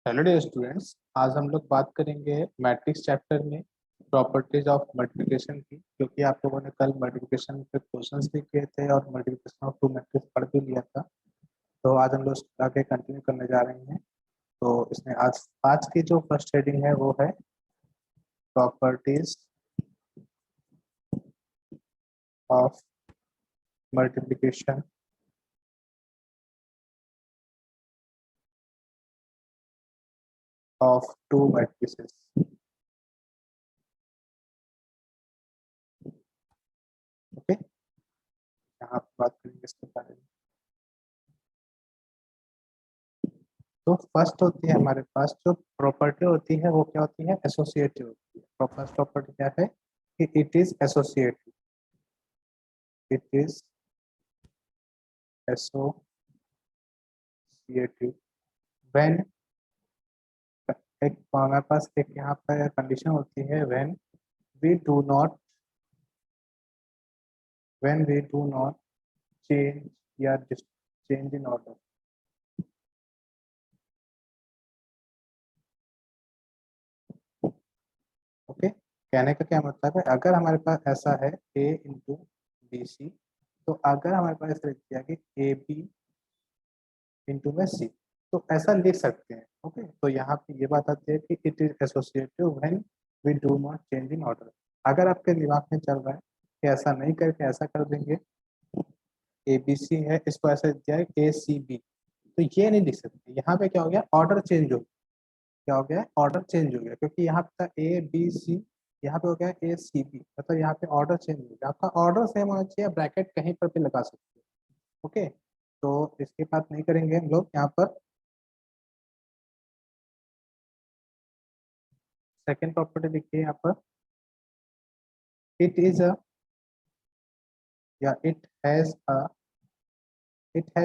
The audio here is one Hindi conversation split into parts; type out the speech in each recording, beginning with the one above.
Hello dear students. आज हम लोग बात करेंगे मैट्रिक्स चैप्टर में प्रॉपर्टीज ऑफ मल्टीप्लिकेशन की, क्योंकि आप लोगों ने कल मल्टीप्लिकेशन पे क्वेश्चंस भी किए थे और मल्टीप्लिकेशन ऑफ टू मैट्रिक्स पढ़ भी लिया था। तो आज हम लोग आगे कंटिन्यू करने जा रहे हैं। तो इसमें आज आज की जो फर्स्ट हेडिंग है वो है properties of multiplication of to matrices. Okay, यहाँ पे बात करेंगे इसके बारे में। तो फर्स्ट होती है हमारे पास जो प्रॉपर्टी होती है वो क्या होती है, एसोसिएटिव होती है। तो फर्स्ट प्रॉपर्टी क्या है कि it is associative. It is associative when, एक हमारे पास एक यहाँ पर कंडीशन होती है when we do not when we do not change या चेंज इन ऑर्डर। ओके, कहने का क्या मतलब है, अगर हमारे पास ऐसा है ए इंटू बी सी, तो अगर हमारे पास ऐसा लिख दिया कि ए बी इंटू में सी, तो ऐसा लिख सकते हैं। ओके, तो यहाँ पे ये बात आती है कि it is associative when we do not change in order. अगर आपके दिमाग में चल रहा है कि ऐसा नहीं करके ऐसा कर देंगे, ए बी सी है, इसको ऐसा दिया है ए सी बी, तो ये नहीं लिख सकते। यहाँ पे क्या हो गया, ऑर्डर चेंज हो गया। क्या हो गया, ऑर्डर चेंज हो गया, क्योंकि यहाँ पे था ए बी सी, यहाँ पे हो गया ए सी बी, मतलब यहाँ पे ऑर्डर चेंज हो गया। आपका ऑर्डर सेम होना चाहिए, ब्रैकेट कहीं पर भी लगा सकते हैं। ओके, तो इसकी बात नहीं करेंगे हम लोग यहाँ पर। सेकेंड प्रॉपर्टी देखिए यहाँ पर, इट इज अ या it has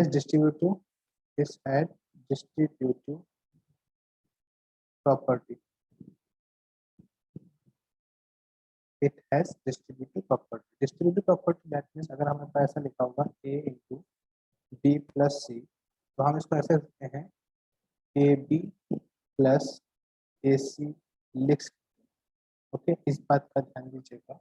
distributive, it has distributive property. It has distributive property. Distributive property that means अगर हमारे पास ऐसा लिखा होगा ए इंटू बी प्लस सी, तो हम इसको ऐसे लिखते हैं ए बी प्लस ए सी लिख सकते हैं। ओके, इस बात का ध्यान दीजिएगा,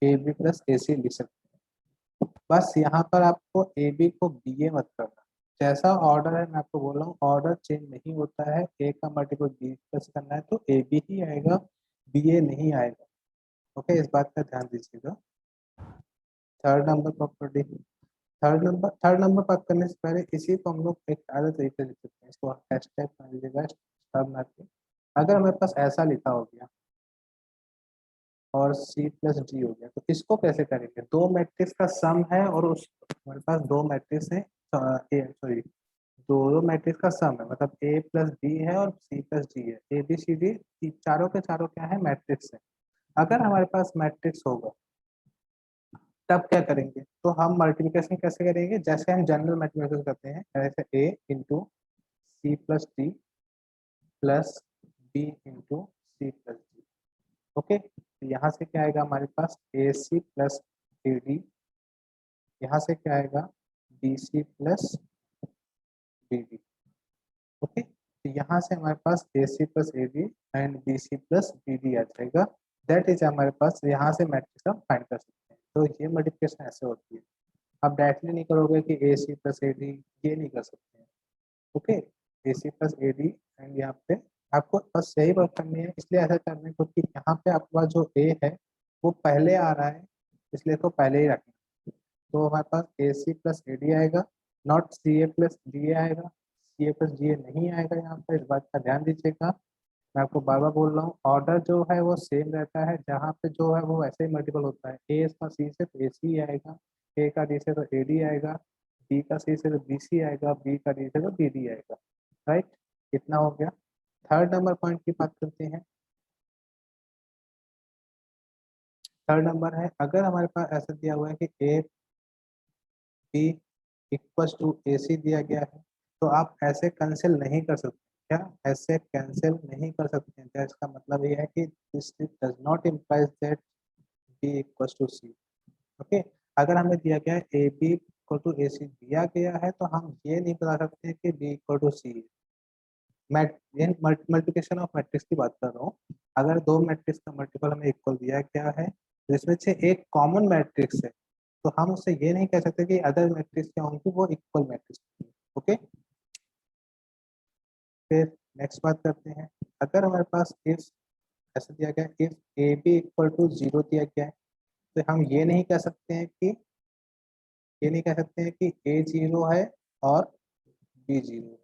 ए बी प्लस ए सी लिख सकते हैं। बस यहाँ पर आपको ए बी को बी ए मत करना। जैसा ऑर्डर है मैं आपको बोल रहा हूँ, ऑर्डर चेंज नहीं होता है। ए का मल्टीपल बी प्लस करना है तो ए बी ही आएगा, बी ए नहीं आएगा। ओके, इस बात का ध्यान दीजिएगा। Third number property, third number बात करने से पहले इसी को हम लोग एक अलग तरीके से लिख सकते हैं। इसको हैशटैग मान लीजिएगा, स्टार मार के। अगर हमारे पास ऐसा लिखा हो गया और सी प्लस डी हो गया, तो इसको कैसे करेंगे, दो मैट्रिक्स का सम है और उस हमारे पास दो मैट्रिक्स है, सॉरी दो मैट्रिक्स का सम है, मतलब ए प्लस बी है और सी प्लस डी है। ए बी सी डी चारों के चारों क्या है, मैट्रिक्स है। अगर हमारे पास मैट्रिक्स होगा तब क्या करेंगे, तो हम मल्टीप्लिकेशन कैसे करेंगे, जैसे हम जनरल मैथमेटिक्स करते हैं, जैसे a into c plus d plus b into c plus d. Okay, तो यहाँ से क्या आएगा हमारे पास, ए सी प्लस ए डी। यहाँ से क्या आएगा, b c plus b d. Okay, तो यहाँ से हमारे पास ए सी plus A D and B c plus b d आ जाएगा। दैट इज हमारे पास, यहाँ से मैट्रिक्स हम फाइंड कर सकते हैं। तो ये मल्टीप्लिकेशन ऐसे होती है। आप डायरेक्टली नहीं करोगे कि ए सी प्लस ए डी, ये नहीं कर सकते हैं। Okay, A C plus A D and यहाँ पे आपको बस यही बात करनी है। इसलिए ऐसा करना है क्योंकि यहाँ पे आपके पास जो ए है वो पहले आ रहा है, इसलिए तो पहले ही रखना। तो हमारे पास ए सी प्लस ए डी आएगा, not C A plus D A आएगा। सी ए प्लस डी ए नहीं आएगा यहाँ पर, इस बात का ध्यान दीजिएगा। मैं आपको बार बार बोल रहा हूँ, ऑर्डर जो है वो सेम रहता है, जहाँ पे जो है वो वैसे ही मल्टीपल होता है। ए का सी से तो ए सी आएगा, ए का डी से तो ए डी आएगा, बी का सी से तो बी सी आएगा, बी का डी से तो बी डी आएगा। राइट, इतना हो गया। थर्ड नंबर पॉइंट की बात करते हैं। थर्ड नंबर है, अगर हमारे पास ऐसा दिया हुआ है कि A B equals to A C दिया गया है, तो आप ऐसे कैंसिल नहीं कर सकते। क्या ऐसे कैंसिल नहीं कर सकते हैं, तो इसका मतलब ये है कि this does not implies that B equals to C. Okay, अगर हमें दिया गया है A B equal to A C दिया गया है, तो हम ये नहीं बता सकते कि बी इक्वल टू सी है। ये मल्टीप्लिकेशन ऑफ मैट्रिक्स की बात कर रहा हूँ। अगर दो मैट्रिक्स का मल्टीपल हमें इक्वल दिया क्या है, तो इसमें से एक कॉमन मैट्रिक्स है, तो हम उससे ये नहीं कह सकते कि अदर मैट्रिक्स क्या होंगी, वो इक्वल मैट्रिक्स होंगी। ओके, फिर नेक्स्ट बात करते हैं। अगर हमारे पास इफ ऐसा दिया गया, if A B equal to 0 दिया गया है, तो हम ये नहीं कह सकते हैं कि ए 0 है और बी 0।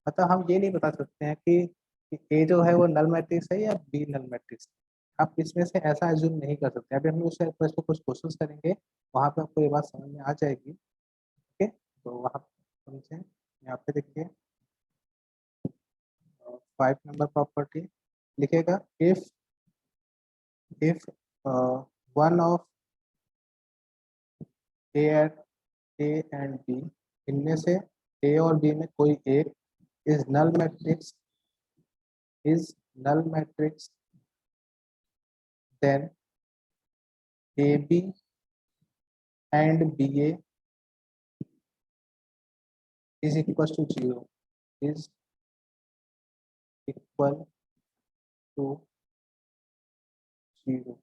मतलब हम ये नहीं बता सकते हैं कि ए जो है वो नल मैट्रिक्स है या बी नल मैट्रिक्स है। आप इसमें से ऐसा एज्यूम नहीं कर सकते। अभी हम उस पर कुछ क्वेश्चंस करेंगे, वहां पे आपको ये बात समझ में आ जाएगी। ओके, तो वहाँ समझे, यहाँ पे देखिए 5 नंबर प्रॉपर्टी लिखेगा, if if one of A and B, इनमें से ए और बी में कोई एक is null matrix, is null matrix, then A B and B A is equals to 0, is equal to 0,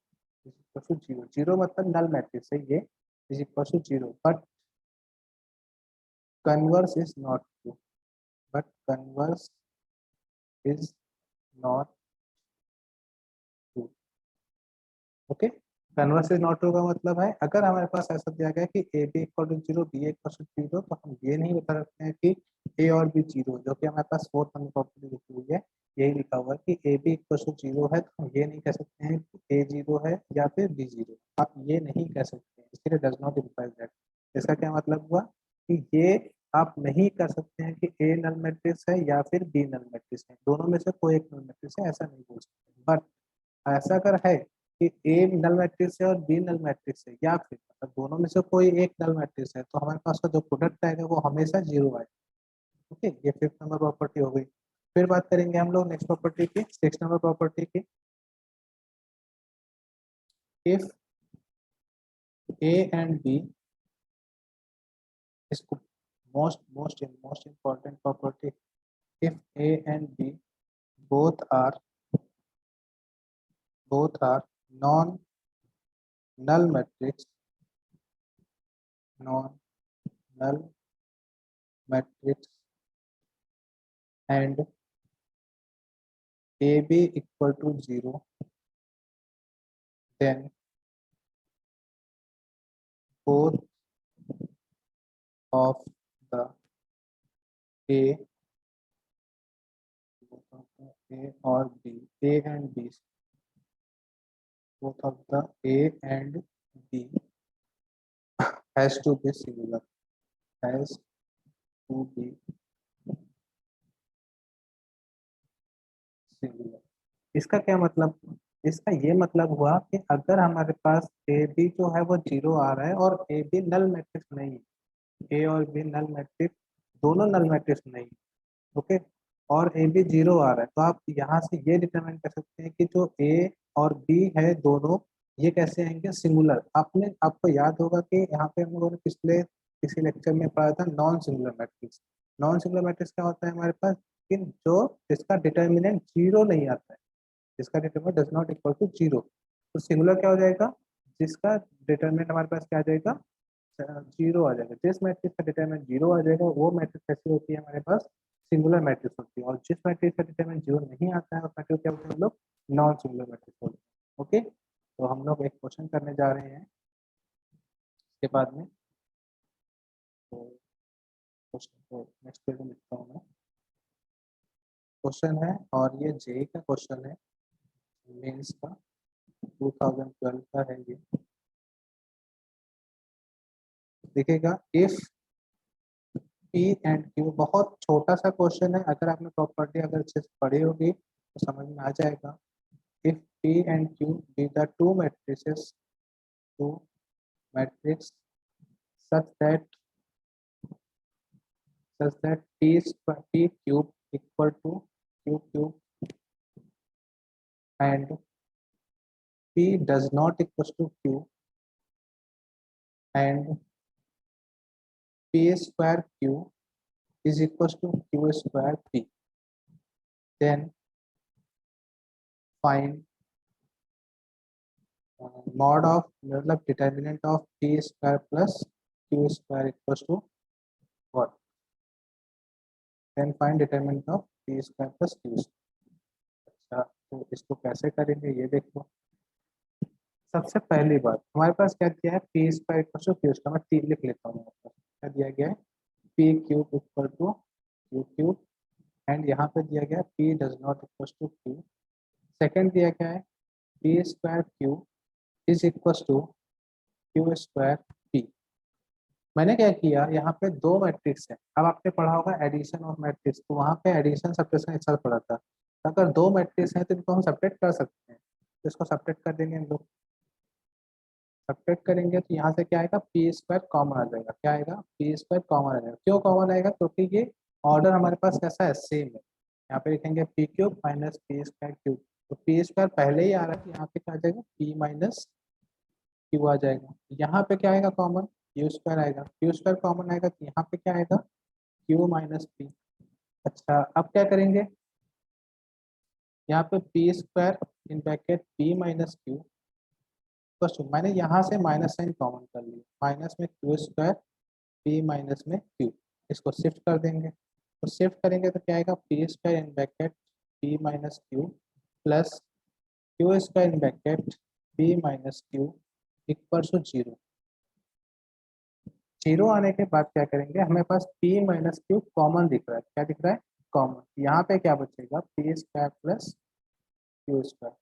is equal to 0। 0 मतलब नल मैट्रिक्स है ये, is equal to 0, but converse is not true, but converse is not true। Okay, converse is not true का मतलब है, अगर हमारे पास ऐसा दिया गया कि A B equal to 0, B equal to 0, तो हम ये नहीं बता सकते हैं कि ए और बी 0, जो कि हमारे पास 4th नंबर प्रॉपर्टी लिखी हुई है, यही लिखा हुआ है कि ए बी इक्वल टू 0 है, तो हम ये नहीं कह सकते हैं कि ए 0 है या फिर बी 0। आप ये नहीं कह सकते हैं, इसलिए डज नॉट इम्प्लाई दैट। इसका क्या मतलब हुआ कि ये आप नहीं कर सकते हैं कि ए नल मैट्रिक्स है या फिर बी नल मैट्रिक्स है, दोनों में से कोई एक नल मैट्रिक्स है, ऐसा नहीं बोल सकते। बट ऐसा अगर है कि ए नल मैट्रिक्स है और बी नल मैट्रिक्स है, या फिर मतलब दोनों में से कोई एक नल मैट्रिक्स है, तो हमारे पास का जो प्रोडक्ट आएगा वो हमेशा 0 आएगा। ओके, ये 5th नंबर प्रॉपर्टी हो गई। फिर बात करेंगे हम लोग नेक्स्ट प्रॉपर्टी की, 6th नंबर प्रॉपर्टी की। इफ ए एंड बी, इसको most important property, if A and B both are both are non null matrix, non null matrix, and AB equal to 0, then both of the A or B, A and B, both of the A and B has to be similar, has to be similar। इसका क्या मतलब, इसका ये मतलब हुआ कि अगर हमारे पास ए बी जो है वो 0 आ रहा है और ए बी नल मैट्रिक्स नहीं है, ए और बी नल मैट्रिक्स, दोनों नल मैट्रिक्स नहीं है, ओके, और ए बी 0 आ रहा है, तो आप यहाँ से ये डिटरमाइन कर सकते हैं कि जो ए और बी है दोनों, ये कैसे आएंगे, सिंगुलर। आपको याद होगा कि यहाँ पे हम लोगों ने पिछले किसी लेक्चर में पढ़ा था non singular matrix. Non singular matrix क्या होता है हमारे पास, कि जो जिसका डिटर्मिनेंट 0 नहीं आता है, जिसका determinant does not equal to 0। तो सिंगुलर क्या हो जाएगा, जिसका डिटरमिनेंट हमारे पास क्या आ जाएगा, 0 आ जाएगा। जिस मैट्रिक्स का डिटरमिनेंट 0 आ जाएगा वो मैट्रिक्स कैसी होती है हमारे पास, सिंगुलर मैट्रिक्स होती है। और जिस मैट्रिक्स का डिटरमिनेंट 0 नहीं आता है उस मैट्रिक्स क्या बोलते हैं हम लोग, नॉन सिंगुलर मैट्रिक्स बोलते हैं। ओके, तो हम लोग एक क्वेश्चन करने जा रहे हैं इसके बाद में, तो क्वेश्चन को नेक्स्ट पेज में लिखता हूँ मैं। क्वेश्चन है और ये जेई का क्वेश्चन है, मेंस का 2012 का है ये। देखिएगा, इफ पी एंड क्यू, बहुत छोटा सा क्वेश्चन है, अगर आपने प्रॉपर्टी अगर अच्छे से पढ़ी होगी तो समझ में आ जाएगा। If P and Q be the two matrices, two matrix such that p cube equal to q cube and p does not equal to q and p square q is equal to q square p। Then find mod of मतलब determinant of p square plus Q square equals to what, then find determinant of p square plus Q square. अच्छा, तो इसको कैसे करेंगे ये देखो। सबसे पहली बात हमारे पास क्या दिया है, P square equal to Q square, मैं तीन लिख लेता हूँ। क्या दिया गया है, P cube equal to Q cube, and यहाँ पे दिया गया P does not equal to Q. Second दिया गया है P square Q is equal to Q square P. मैंने क्या किया, यहाँ पे दो मैट्रिक्स है। अब आपने पढ़ा होगा एडिशन ऑफ मैट्रिक्स, तो वहाँ पे एडिशन सब्ट्रैक्शन एक साथ पढ़ा था। अगर दो मैट्रिक्स हैं तो इनको हम सेपरेट कर सकते हैं, तो इसको सेपरेट कर देंगे हम लोग। सब्ट्रैक्ट करेंगे तो यहाँ से क्या आएगा, पी स्क्वायर कॉमन आ जाएगा। क्या आएगा, पी स्क्वायर कॉमन आ जाएगा। क्यों कॉमन आएगा, क्योंकि ये ऑर्डर हमारे पास कैसा है, सेम है। यहाँ पे लिखेंगे P cube minus P square cube, तो पी स्क्वायर पहले ही आ रहा है, तो यहाँ पे क्या आ जाएगा, पी माइनस क्यू आ जाएगा। यहाँ पे क्या आएगा कॉमन, क्यू स्क्वायर आएगा। क्यू स्क्वायर कॉमन आएगा तो यहाँ पे क्या आएगा, क्यू माइनस पी। अच्छा, अब क्या करेंगे, यहाँ पे P square in bracket P minus Q, तो मैंने यहाँ से माइनस साइन कॉमन कर लिया, माइनस में क्यू स्क्वायर पी माइनस में क्यू। इसको शिफ्ट कर देंगे, तो शिफ्ट करेंगे तो क्या आएगा, P square in bracket P minus Q plus Q square in bracket P minus Q equal to zero. Zero आने के बाद क्या करेंगे, हमें पास p माइनस क्यू कॉमन दिख रहा है। क्या दिख रहा है, कॉमन। यहाँ पे क्या बचेगा, P square plus Q square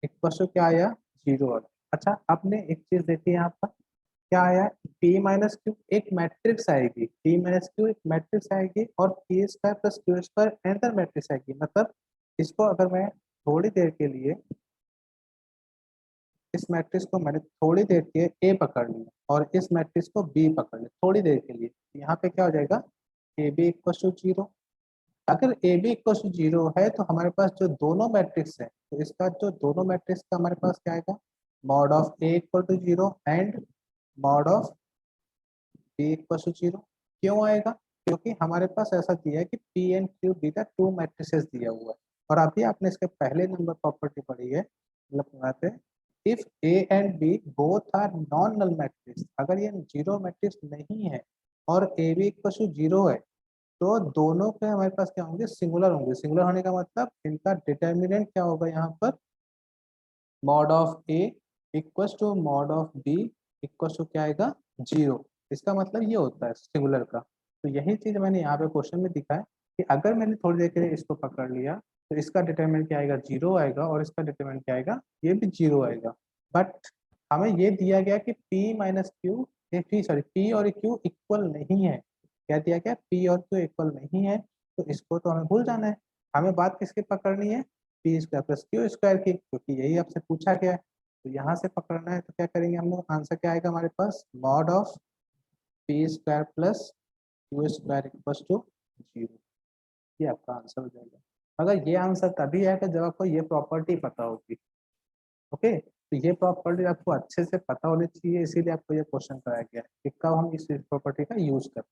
equal to क्या आया, जीरो। अच्छा, आपने एक चीज देखी यहाँ पर, क्या आया, p माइनस क्यू एक मैट्रिक्स आएगी, p माइनस क्यू एक मैट्रिक्स आएगी, और P square plus Q square another matrix आएगी। मतलब इसको अगर मैं थोड़ी देर के लिए, इस मैट्रिक्स को मैंने थोड़ी देर के ए पकड़ लिया और इस मैट्रिक्स को बी पकड़ लिया थोड़ी देर के लिए, यहाँ पे क्या हो जाएगा, a B equal to zero. अगर a B equal to zero है तो हमारे पास जो दोनों मैट्रिक्स है, तो इसका जो दोनों मैट्रिक्स का हमारे पास क्या आएगा, mod of A equal to zero and mod of B equal to zero. क्यों आएगा, क्योंकि हमारे पास ऐसा दिया है कि पी एंड क्यू बी का टू मैट्रिसेस दिया हुआ है। और अभी आपने इसके पहले नंबर प्रॉपर्टी पढ़ी है, मतलब बनाते हैं, if A and B both are non null matrix, अगर ये जीरो मैट्रिक्स नहीं है और A B equal to zero है, तो दोनों के हमारे पास क्या होंगे, सिंगुलर होंगे। सिंगुलर होने का मतलब इनका डिटर्मिनेंट क्या होगा, यहाँ पर mod of A equal to mod of B equal to क्या आएगा, जीरो। इसका मतलब ये होता है सिंगुलर का। तो यही चीज मैंने यहाँ पे क्वेश्चन में दिखा है कि अगर मैंने थोड़ी देर के लिए इसको पकड़ लिया तो इसका डिटरमिनेंट क्या आएगा, जीरो आएगा, और इसका डिटरमिनेंट क्या आएगा, ये भी जीरो आएगा। बट हमें ये दिया गया कि p minus Q, sorry p और q इक्वल नहीं है। क्या दिया गया, p और q इक्वल नहीं है, तो इसको तो हमें भूल जाना है। हमें बात किसकी पकड़नी है, P square plus Q square की, क्योंकि यही आपसे पूछा गया है। तो यहाँ से पकड़ना है, तो क्या करेंगे हम लोग, आंसर क्या आएगा हमारे पास, mod of p square plus Q square equal to zero. ये आपका आंसर हो जाएगा। अगर ये आंसर तभी आएगा जब आपको ये प्रॉपर्टी पता होगी। ओके, तो ये प्रॉपर्टी आपको अच्छे से पता होनी चाहिए, इसीलिए आपको ये क्वेश्चन कराया गया है कि कब हम इस प्रॉपर्टी का यूज करें।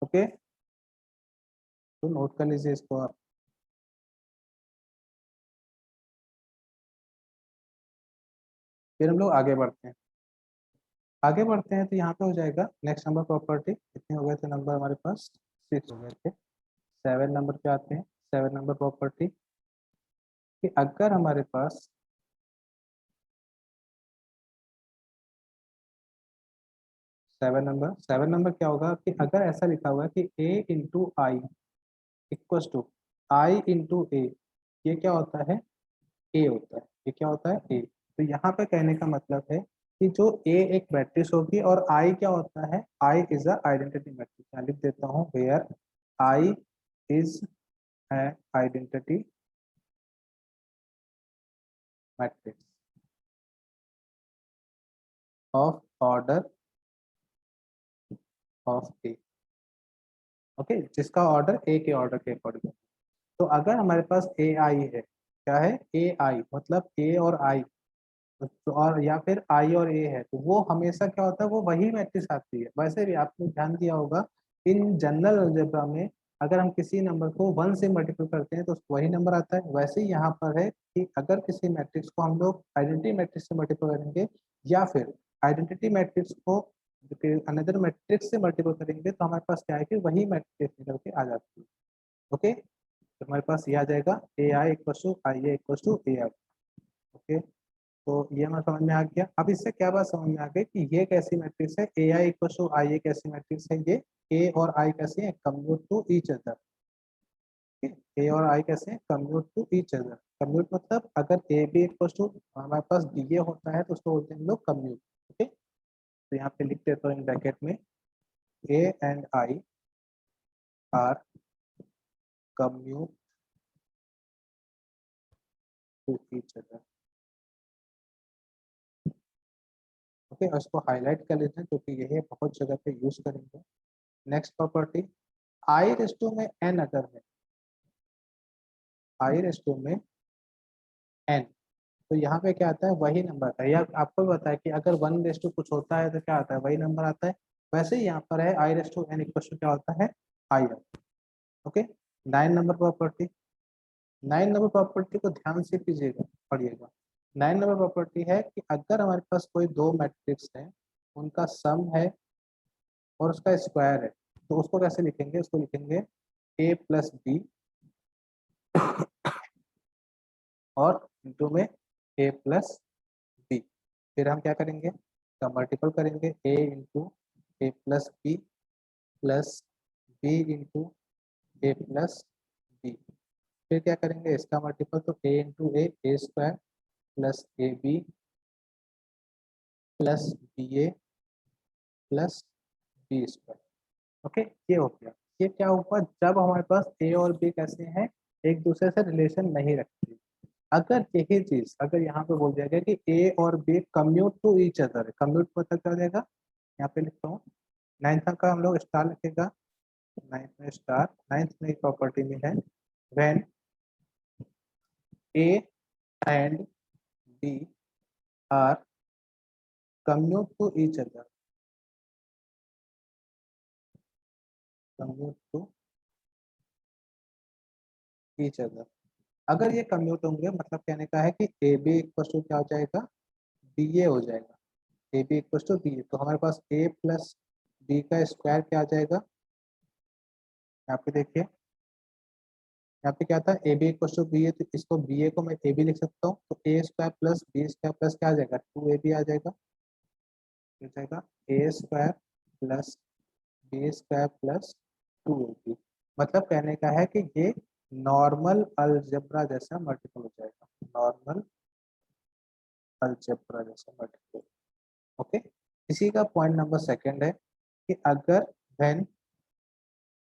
ओके, तो नोट कर लीजिए इसको आप। फिर हम लोग आगे बढ़ते हैं। आगे बढ़ते हैं तो यहाँ पे हो जाएगा नेक्स्ट नंबर प्रॉपर्टी। कितने हो गए थे नंबर हमारे पास, 6 हो गए थे। 7 नंबर पे आते हैं। 7 नंबर प्रॉपर्टी कि अगर हमारे पास 7 नंबर क्या होगा कि अगर ऐसा लिखा हुआ है कि a into I equal to I into a, ये क्या होता है, ए होता है। ये क्या होता है, ए। तो यहाँ पे कहने का मतलब है कि जो ए एक मैट्रिक्स होगी और आई क्या होता है, I is a identity matrix. मैं लिख देता हूँ where I is identity matrix of order of A. Okay, जिसका ऑर्डर ए के ऑर्डर के अकॉर्डिंग। तो अगर हमारे पास ए आई है, क्या है, ए आई मतलब ए और आई, तो और या फिर आई और ए है, तो वो हमेशा क्या होता है, वो वही मैट्रिक्स आती है। वैसे भी आपने ध्यान दिया होगा इन जनरल अलजेब्रा में, अगर हम किसी नंबर को 1 से मल्टीपल करते हैं तो वही नंबर आता है। वैसे ही यहाँ पर है कि अगर किसी मैट्रिक्स को हम लोग आइडेंटिटी मैट्रिक्स से मल्टीपल करेंगे या फिर आइडेंटिटी मैट्रिक्स को अनदर मैट्रिक्स से मल्टीपल करेंगे तो हमारे पास क्या है कि वही मैट्रिक्स निकल के आ जाती है। ओके, तो हमारे पास ये आ जाएगा a I equal to I a equal to a I. Okay, तो ये हमें समझ में आ गया। अब इससे क्या बात समझ में आ गई कि ये कैसी मैट्रिक्स है, ए आई इक्वल टू आई ए कैसी मैट्रिक्स है, ये ए और आई कैसे हैं, commute to each other. A और आई कैसे हैं, commute to each other. Commute मतलब अगर ए बी इक्वल टू हमारे पास बी ए होता है तो उसको बोलते हैं हम लोग कम्यूट। ओके, तो यहाँ पे लिख देता हूँ इन ब्रैकेट में A and I are commute to each other. Okay, और इसको हाईलाइट कर लेते हैं क्योंकि यही बहुत जगह पे यूज करेंगे। नेक्स्ट प्रॉपर्टी, आई रेस्टो में एन अगर है, आई रेस्टो में एन, तो यहाँ पे क्या आता है, वही नंबर आता है। या आपको भी पता है कि अगर 1 रेस्टो कुछ होता है तो क्या आता है, वही नंबर आता है। वैसे ही यहाँ पर है आई रेस्टो एन इक्वल टू क्या होता है, I R. Okay, 9 number property, 9 number property को ध्यान से कीजिएगा, पढ़िएगा। 9 नंबर प्रॉपर्टी है कि अगर हमारे पास कोई दो मैट्रिक्स है, उनका सम है और उसका स्क्वायर है, तो उसको कैसे लिखेंगे, उसको लिखेंगे ए प्लस बी और इंटू में ए प्लस बी। फिर हम क्या करेंगे, का मल्टीपल करेंगे a into A plus b into A plus b. फिर क्या करेंगे इसका मल्टीपल, तो ए into a square plus A B plus b A plus B square. Okay, ये हो गया। ये क्या हुआ, जब हमारे पास ए और बी कैसे हैं, एक दूसरे से रिलेशन नहीं रखते। अगर यही चीज अगर यहाँ पे बोल दिया गया कि ए और B commute to each other है, कम्यूट मतलब क्या हो जाएगा, यहाँ पे लिखता हूँ। 9th का हम लोग स्टार लिखेगा, 9th में स्टार, 9th में प्रॉपर्टी में है when A and B are commute to each other, commute to each other. अगर ये कम्यूट होंगे मतलब कहने का है कि ए बी इक्वल टू क्या हो जाएगा, बी ए हो जाएगा। A B equal to b a, तो हमारे पास ए प्लस बी का स्क्वायर क्या आ जाएगा, यहाँ पे देखिए, यहाँ पे क्या था, a B equal to b a, तो इसको बी ए को मैं ए बी लिख सकता हूँ, तो a square plus B square plus क्या आ जाएगा, 2ab आ जाएगा। हो जाएगा a square plus B square plus 2ab। मतलब कहने का है कि ये नॉर्मल अलजेब्रा जैसा मल्टीपल हो जाएगा, नॉर्मल अलजेब्रा जैसा मल्टीपल। ओके, इसी का पॉइंट नंबर सेकंड है कि अगर when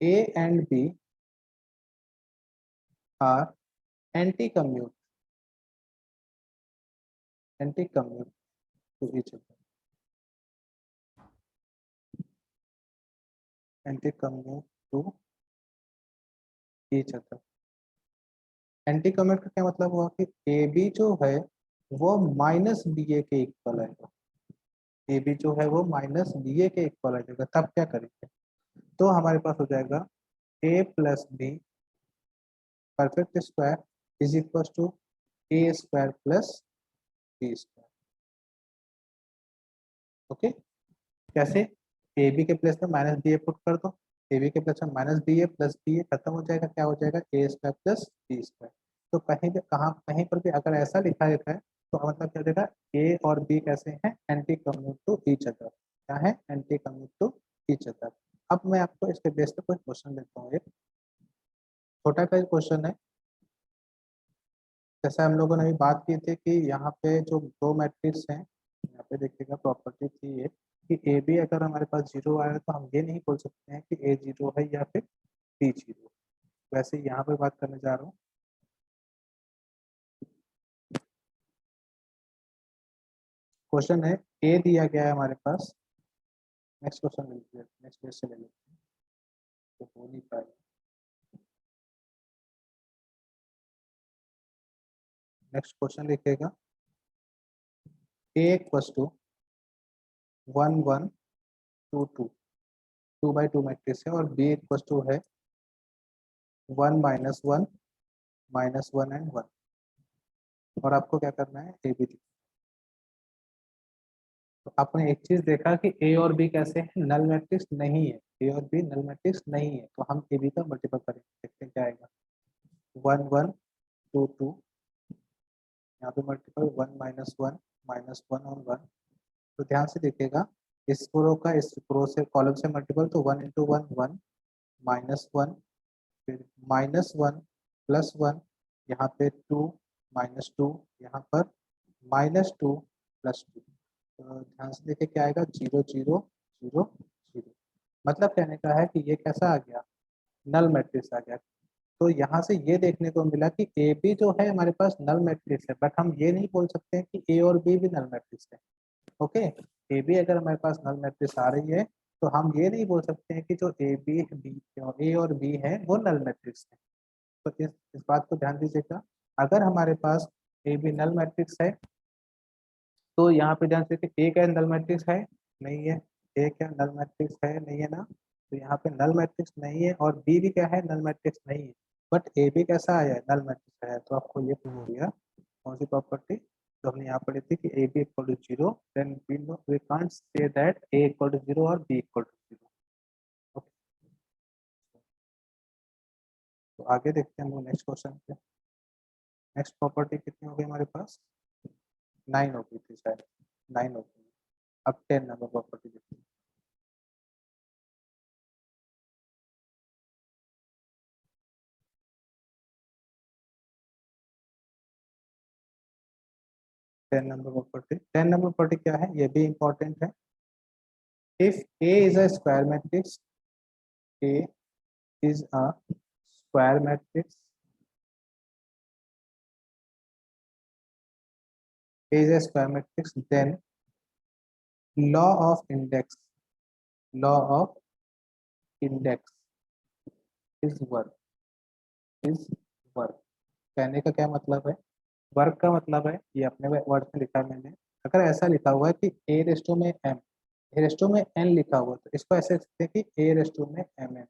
A and B are anti commute, anti commute to each other, anti commute to each other. Anti commute का क्या मतलब हुआ कि ए बी जो है वो माइनस बी ए के इक्वल आएगा, ए बी जो है वो माइनस बी ए के इक्वल आ जाएगा। तब क्या करेंगे, तो हमारे पास हो जाएगा a plus b perfect square is equal to a square plus B square. Okay, कैसे, ए बी के प्लेस में माइनस बी ए पुट कर दो, ए बी के प्लेस में minus b A plus b a खत्म हो जाएगा, क्या हो जाएगा a square plus B square. तो कहीं भी कहाँ कहीं पर भी अगर ऐसा लिखा रहता है तो मतलब क्या हो जाएगा, ए और बी कैसे हैं, anti commute to each other. क्या है, anti commute to each other. अब मैं आपको इसके बेस पे कोई क्वेश्चन देता हूँ, एक छोटा सा क्वेश्चन है। जैसे हम लोगों ने अभी बात की थी कि यहाँ पे जो दो मैट्रिक्स हैं, यहाँ पे देखिएगा प्रॉपर्टी थी ये कि ए बी अगर हमारे पास जीरो आया तो हम ये नहीं बोल सकते हैं कि ए जीरो है या फिर बी जीरो। वैसे यहाँ पे बात करने जा रहा हूँ। क्वेश्चन है, ए दिया गया है हमारे पास। नेक्स्ट क्वेश्चन ले लीजिए, नेक्स्ट पेज से ले लीजिए, तो हो नहीं पाएगा। नेक्स्ट क्वेश्चन लिखिएगा, ए इक्वल्स टू 1 1 2 2, 2 बाई 2 मैट्रिक्स है और बी इक्वल्स टू है 1 -1 एंड 1, और आपको क्या करना है, ए बी। तो आपने एक चीज देखा कि ए और बी कैसे है, नल मैट्रिक्स नहीं है, ए और बी नल मैट्रिक्स नहीं है, तो हम ए बी का मल्टीपल करेंगे, देखते हैं क्या आएगा। 1 1 2 2, यहाँ पे मल्टीपल 1 -1 और 1। तो ध्यान से देखिएगा, इस रो का इस रो से कॉलम से मल्टीपल, तो 1 × 1 1 -1, फिर -1 +1, यहाँ पे 2 -2, यहाँ पर -2 +2। तो ध्यान से देखिए क्या आएगा, 0 0 0 0। मतलब कहने का है कि ये कैसा आ गया, नल मैट्रिक्स आ गया। तो यहाँ से ये देखने को मिला कि ए बी जो है हमारे पास नल मैट्रिक्स है, बट हम ये नहीं बोल सकते हैं कि ए और बी भी नल मैट्रिक्स है। ओके, ए बी अगर हमारे पास नल मैट्रिक्स आ रही है, तो हम ये नहीं बोल सकते हैं कि जो ए और बी है वो नल मैट्रिक्स है। तो इस बात को ध्यान दीजिएगा, अगर हमारे पास ए बी नल मैट्रिक्स है, तो यहाँ पे ध्यान से कि ए क्या नल मैट्रिक्स है, नहीं है। ए क्या नल मैट्रिक्स है, नहीं है ना। तो यहाँ पे नल मैट्रिक्स नहीं है, और बी भी क्या है, नल मैट्रिक्स नहीं है। बट ए भी कैसा आया है, नल मैट्रिक्स है। तो आपको ये प्रूव हो गया, कौन सी प्रॉपर्टी जो हमने यहाँ पढ़ी थी कि A B equal to 0, then we can't say that A equal to 0 और बी इक्वल टू 0। ओके, तो आगे देखते हैं हम लोग नेक्स्ट क्वेश्चन पे। नेक्स्ट प्रॉपर्टी कितनी हो गई हमारे पास, 9 हो गई थी शायद, 9 हो गई। अब 10 नंबर प्रॉपर्टी देखते हैं। 10 नंबर प्रॉपर्टी, 10 नंबर प्रॉपर्टी क्या है, ये भी इंपॉर्टेंट है। If A is a square matrix, A is a square matrix, A is a square matrix, then law of index, law of index is work, is work. कहने का क्या मतलब है, वर्क का मतलब है, ये अपने वर्ड में लिखा है मैंने। अगर ऐसा लिखा हुआ है कि ए रेस्टो में एम, ए रेस्टो में एन लिखा हुआ है, तो इसको ऐसे लिखते हैं कि ए रेस्टो में एम एन।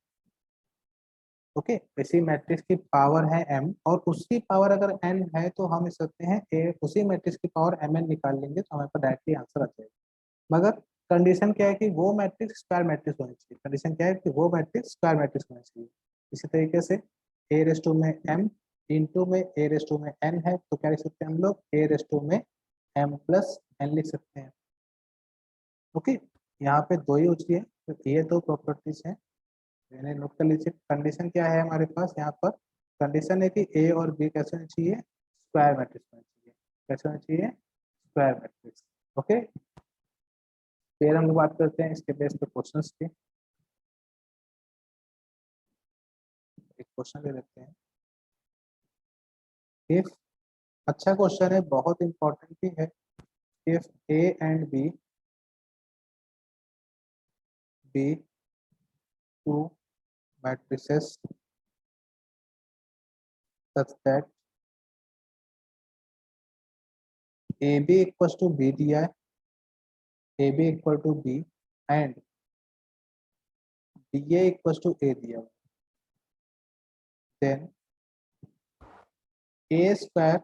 ओके, इसी मैट्रिक्स की पावर है m, और उसकी पावर अगर n है, तो हम इस सकते हैं a, उसी मैट्रिक्स की पावर mn निकाल लेंगे, तो हमारे पास डायरेक्टली आंसर आ जाएगा। मगर कंडीशन क्या है कि वो मैट्रिक्स स्क्वायर मैट्रिक्स होनी चाहिए, कंडीशन क्या है कि वो मैट्रिक्स स्क्वायर मैट्रिक्स होनी चाहिए। इसी तरीके से a रेस्टो में m इंटू में a रेस्टो में n है, तो क्या लिख सकते हैं हम लोग, a रेस्टो में m प्लस n लिख सकते हैं। ओके, यहाँ पे दो ही होती है, तो ये दो प्रॉपर्टीज है, मैंने नोट कर लीजिए। कंडीशन क्या है हमारे पास यहाँ पर, कंडीशन है कि ए और बी कैसे होनी चाहिए, स्क्वायर मैट्रिक्स होनी चाहिए। कैसे होनी चाहिए, स्क्वायर मैट्रिक्स। ओके, फिर हम लोग बात करते हैं इसके बेस पे क्वेश्चंस की। एक क्वेश्चन ले लेते हैं। इफ, अच्छा क्वेश्चन है, बहुत इंपॉर्टेंट भी है। If A and b two matrices such that a B equal to b दिया है, A B equal to b and B a equal to a दिया हुआ, then a square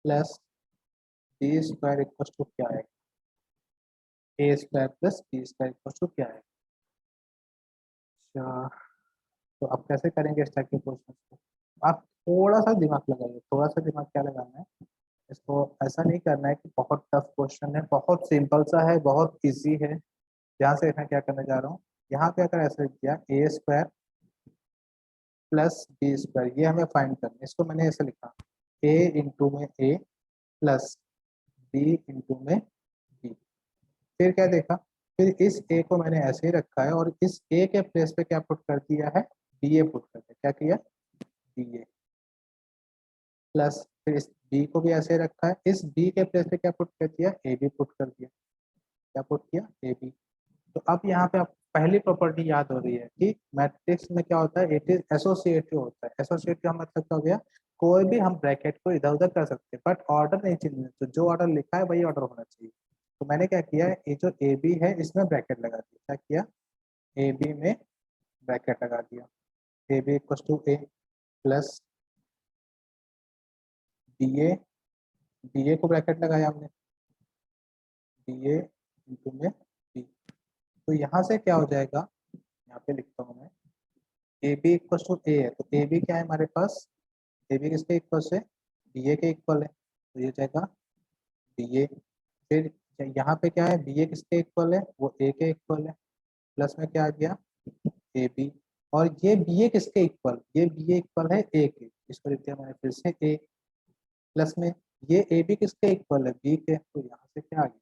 plus B square equal to क्या है, a square plus B square equal to क्या है। अच्छा, तो अब कैसे करेंगे इस टाइप के क्वेश्चन को, आप थोड़ा सा दिमाग लगाइए, थोड़ा सा दिमाग क्या लगाना है, इसको ऐसा नहीं करना है कि बहुत टफ क्वेश्चन है, बहुत सिंपल सा है, बहुत इजी है। यहाँ से मैं क्या करने जा रहा हूँ, यहाँ पे अगर ऐसा किया ए स्क्वायर प्लस बी स्क्वायर, ये हमें फाइंड करना है, इसको मैंने ऐसे लिखा, ए इंटू में ए प्लस बी इंटू में बी। फिर क्या देखा, फिर इस ए को मैंने ऐसे ही रखा है, और इस ए के प्लेस पे क्या पुट कर दिया है, बी ए पुट कर दिया, क्या किया, बी ए प्लस, फिर इस बी को भी ऐसे रखा है, इस बी के प्लेस पे क्या पुट कर दिया, ए बी पुट कर दिया। क्या पुट किया, ए बी। तो अब यहाँ पे आप पहली प्रॉपर्टी याद हो रही है कि मैट्रिक्स में क्या होता है, इट इज एसोसिएटिव होता है। एसोसिएटिव का मतलब क्या हो गया, कोई भी हम ब्रैकेट को इधर उधर कर सकते हैं, बट ऑर्डर नहीं चेंज, तो जो ऑर्डर लिखा है वही ऑर्डर होना चाहिए। तो मैंने क्या किया, ये जो ए बी है इसमें ब्रैकेट लगा दिया, क्या किया, ए बी में ब्रैकेट लगा दिया। A B equal to a plus b a, b a को ब्रैकेट लगाया हमने, बी ए इंटू में बी। तो यहाँ से क्या हो जाएगा, यहाँ पे लिखता हूँ मैं, ए बी इक्वल टू ए है, तो ए बी क्या है हमारे पास, ए बी किसके इक्वल है, बी ए के इक्वल है, तो ये जाएगा बी ए। फिर यहाँ पे क्या है, बी ए किसके इक्वल है, वो ए के इक्वल है, प्लस में क्या आ गया ए बी। और ये बी ए किसके इक्वल, ये बी ए इक्वल है ए के, इसको लिख दिया मैंने फिर से ए, प्लस में ये ए बी किसके इक्वल है, बी के, तो यहाँ से क्या आ गया,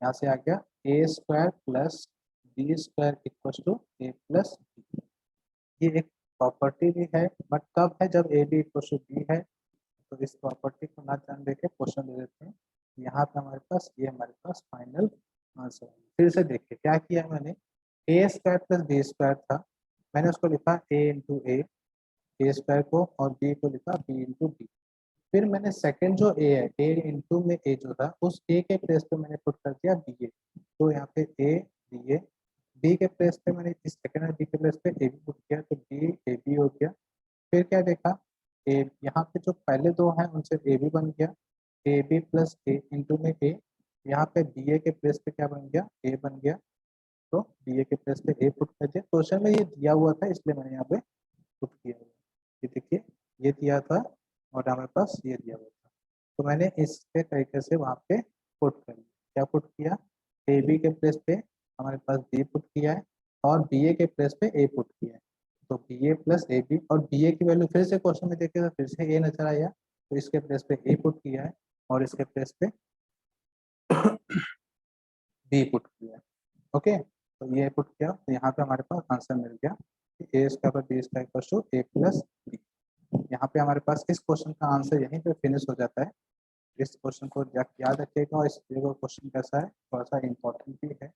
यहाँ से आ गया a square plus B square equal to a plus b. ये एक प्रॉपर्टी भी है, बट कब है, जब a B equal to b है। तो इस प्रॉपर्टी को ना ध्यान देके क्वेश्चन दे देते हैं। यहाँ पे हमारे पास ये हमारे पास फाइनल आंसर है। फिर से देखिए क्या किया मैंने, ए स्क्वायर प्लस बी स्क्वायर था, मैंने उसको लिखा ए इंटू ए स्क्वायर को, और बी को लिखा बी इंटू बी। फिर मैंने सेकंड जो ए है, ए इंटू में ए जो था, उस ए के प्लेस पे मैंने पुट कर दिया बी ए, तो यहाँ पे ए बी ए, बी के प्लेस पे मैंने इस सेकंड और बी के प्लेस पे ए बी पुट किया, तो बी ए बी हो गया। फिर क्या देखा, ए यहाँ पे जो पहले दो हैं उनसे ए बी बन गया, A B plus A into में ए, यहाँ पे बी ए के प्लेस पे क्या बन गया, ए बन गया, तो बी ए के प्लेस पे ए पुट कर दिया। क्वेश्चन में ये दिया हुआ था इसलिए मैंने यहाँ पे पुट किया हुआ, ये देखिए ये दिया था और हमारे पास ये दिया हुआ था, तो मैंने इसके तरीके से वहाँ पे पुट कर दिया। क्या पुट किया, ए बी के प्लेस पे हमारे पास बी पुट किया है, और बी ए के प्लेस पे ए पुट किया है, तो बी ए प्लस ए बी, और बी ए की वैल्यू फिर से क्वेश्चन में देखे तो फिर से ए नजर आया, तो इसके प्लेस पे ए पुट किया है और इसके प्लेस पे बी पुट किया है। ओके, तो ये पुट किया, तो यहाँ पे हमारे पास आंसर मिल गया कि a square b square equal to a plus b. यहाँ पे हमारे पास इस क्वेश्चन का आंसर यहीं पे फिनिश हो जाता है। इस क्वेश्चन को याद रखिएगा, और इस क्वेश्चन कैसा है, थोड़ा सा इंपॉर्टेंट भी है।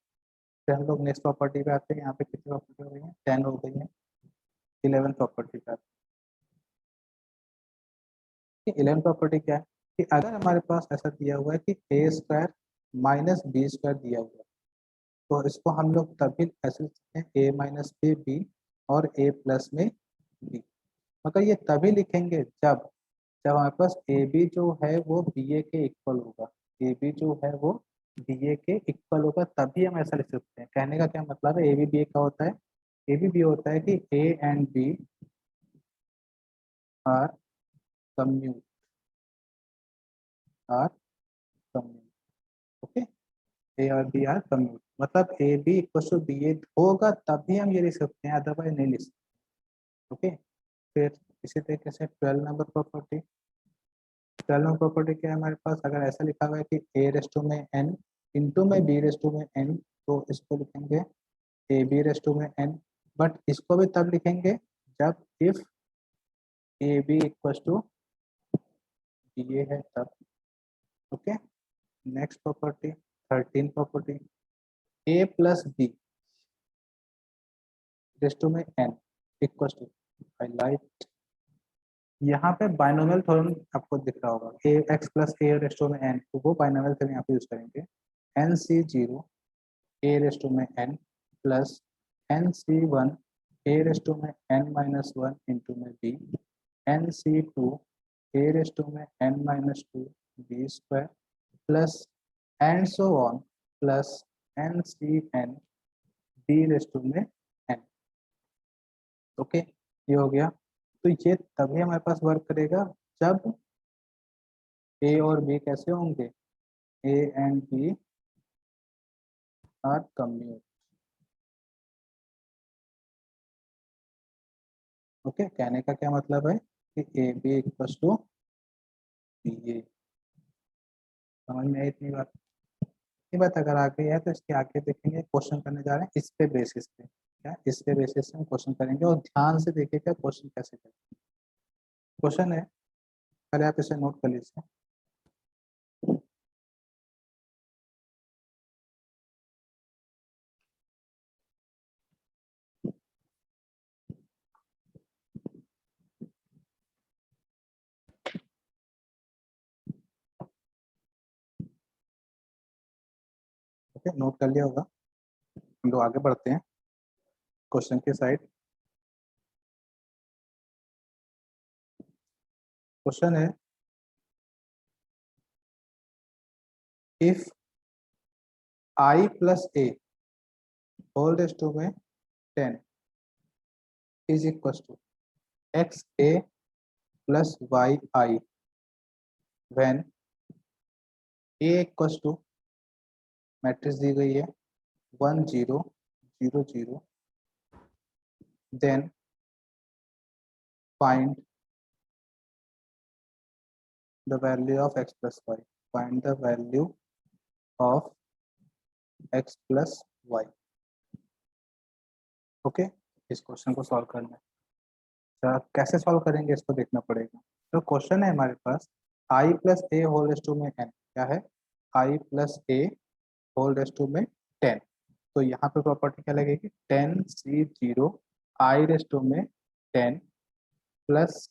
फिर हम लोग नेक्स्ट प्रॉपर्टी पे आते हैं। यहाँ पे कितनी प्रॉपर्टी हो गई है, 10 हो गई है। 11 प्रॉपर्टी पे आते हैं। 11 प्रॉपर्टी क्या है कि अगर हमारे पास ऐसा दिया हुआ है कि a square minus B square दिया हुआ है, तो इसको हम लोग तभी ऐसे लिखते हैं ए माइनस बी बी और ए प्लस में बी, मगर ये तभी लिखेंगे जब जब हमारे पास ए बी जो है वो बी ए के इक्वल होगा, ए बी जो है वो बी ए के इक्वल होगा, तभी हम ऐसा लिख सकते हैं। कहने का क्या मतलब है, ए बी बी ए का होता है, ए बी बी होता है कि a and B are commute, are commute. Okay, a और बी आर कम्यूट, मतलब a B equal to b a होगा तभी हम ये लिख सकते हैं, अदरवाइज नहीं लिख सकते। ओके, फिर इसी तरीके से 12 नंबर प्रॉपर्टी, 12 नंबर प्रॉपर्टी क्या है हमारे पास, अगर ऐसा लिखा हुआ है कि ए रेस्टो में एन इंटू में बी रेस्टो में एन, तो इसको लिखेंगे ए बी रेस्टो में एन, बट इसको भी तब लिखेंगे जब if A B equal to b a है तब। Okay, next property 13 property, a plus b raise to में एन इक्वल टू, हाईलाइट, यहाँ पे बाइनोमियल थ्योरम आपको दिख रहा होगा, a x plus a raise to में एन, तो वो बाइनोमियल थ्योरम यहाँ पे यूज करेंगे। N c zero a raise to में n plus n c one a raise to में एन माइनस वन इंटू में b, n c two a raise to में n minus two b square plus and so on plus n c n b raise to में एन। ओके, ये हो गया। तो ये तभी हमारे पास वर्क करेगा जब ए और बी कैसे होंगे, a and B are commute. Okay, कहने का क्या मतलब है कि A B equal to b a. समझ में आई इतनी बात, ये बात अगर आ गई है तो इसके आगे देखेंगे, क्वेश्चन करने जा रहे हैं इस पे बेसिस पे, क्या इस पे बेसिस से हम क्वेश्चन करेंगे, और ध्यान से देखिएगा क्वेश्चन कैसे करेंगे। क्वेश्चन है, पहले आप इसे नोट कर लीजिए। ओके, नोट कर लिया होगा, हम लोग आगे बढ़ते हैं क्वेश्चन के साइड। क्वेश्चन है if I plus A whole raise to में 10 is equal to x a plus y I when a equal to matrix दी गई है 1 0 0 0 then find the value of x plus y, find the value of x plus y. Okay, इस क्वेश्चन को सॉल्व करना है। कैसे सॉल्व करेंगे इसको देखना पड़ेगा। तो क्वेश्चन है हमारे पास I plus A whole raise to में एन, क्या है I plus A whole raise to में 10। तो यहाँ पे प्रॉपर्टी क्या लगेगी 10c0 आई रेज टू में 10 plus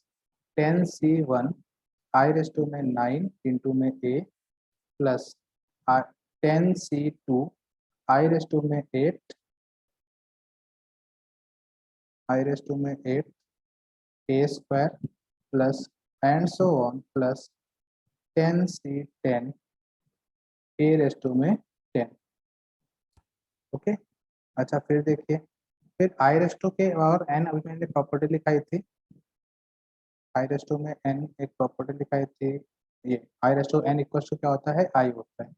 10c1 I raise to में 9 इंटू में a plus 10c2 I raise to में 8 आई रेज टू में 8 ए square plus and so on plus 10c10 a raise to में 10। ओके, अच्छा फिर देखिए, फिर आई रेज टू के और एन अभी मैंने प्रॉपर्टी लिखाई थी, आई रेज टू में एन एक प्रॉपर्टी लिखाई थी, ये I raise to n equal to क्या होता है आई होता है।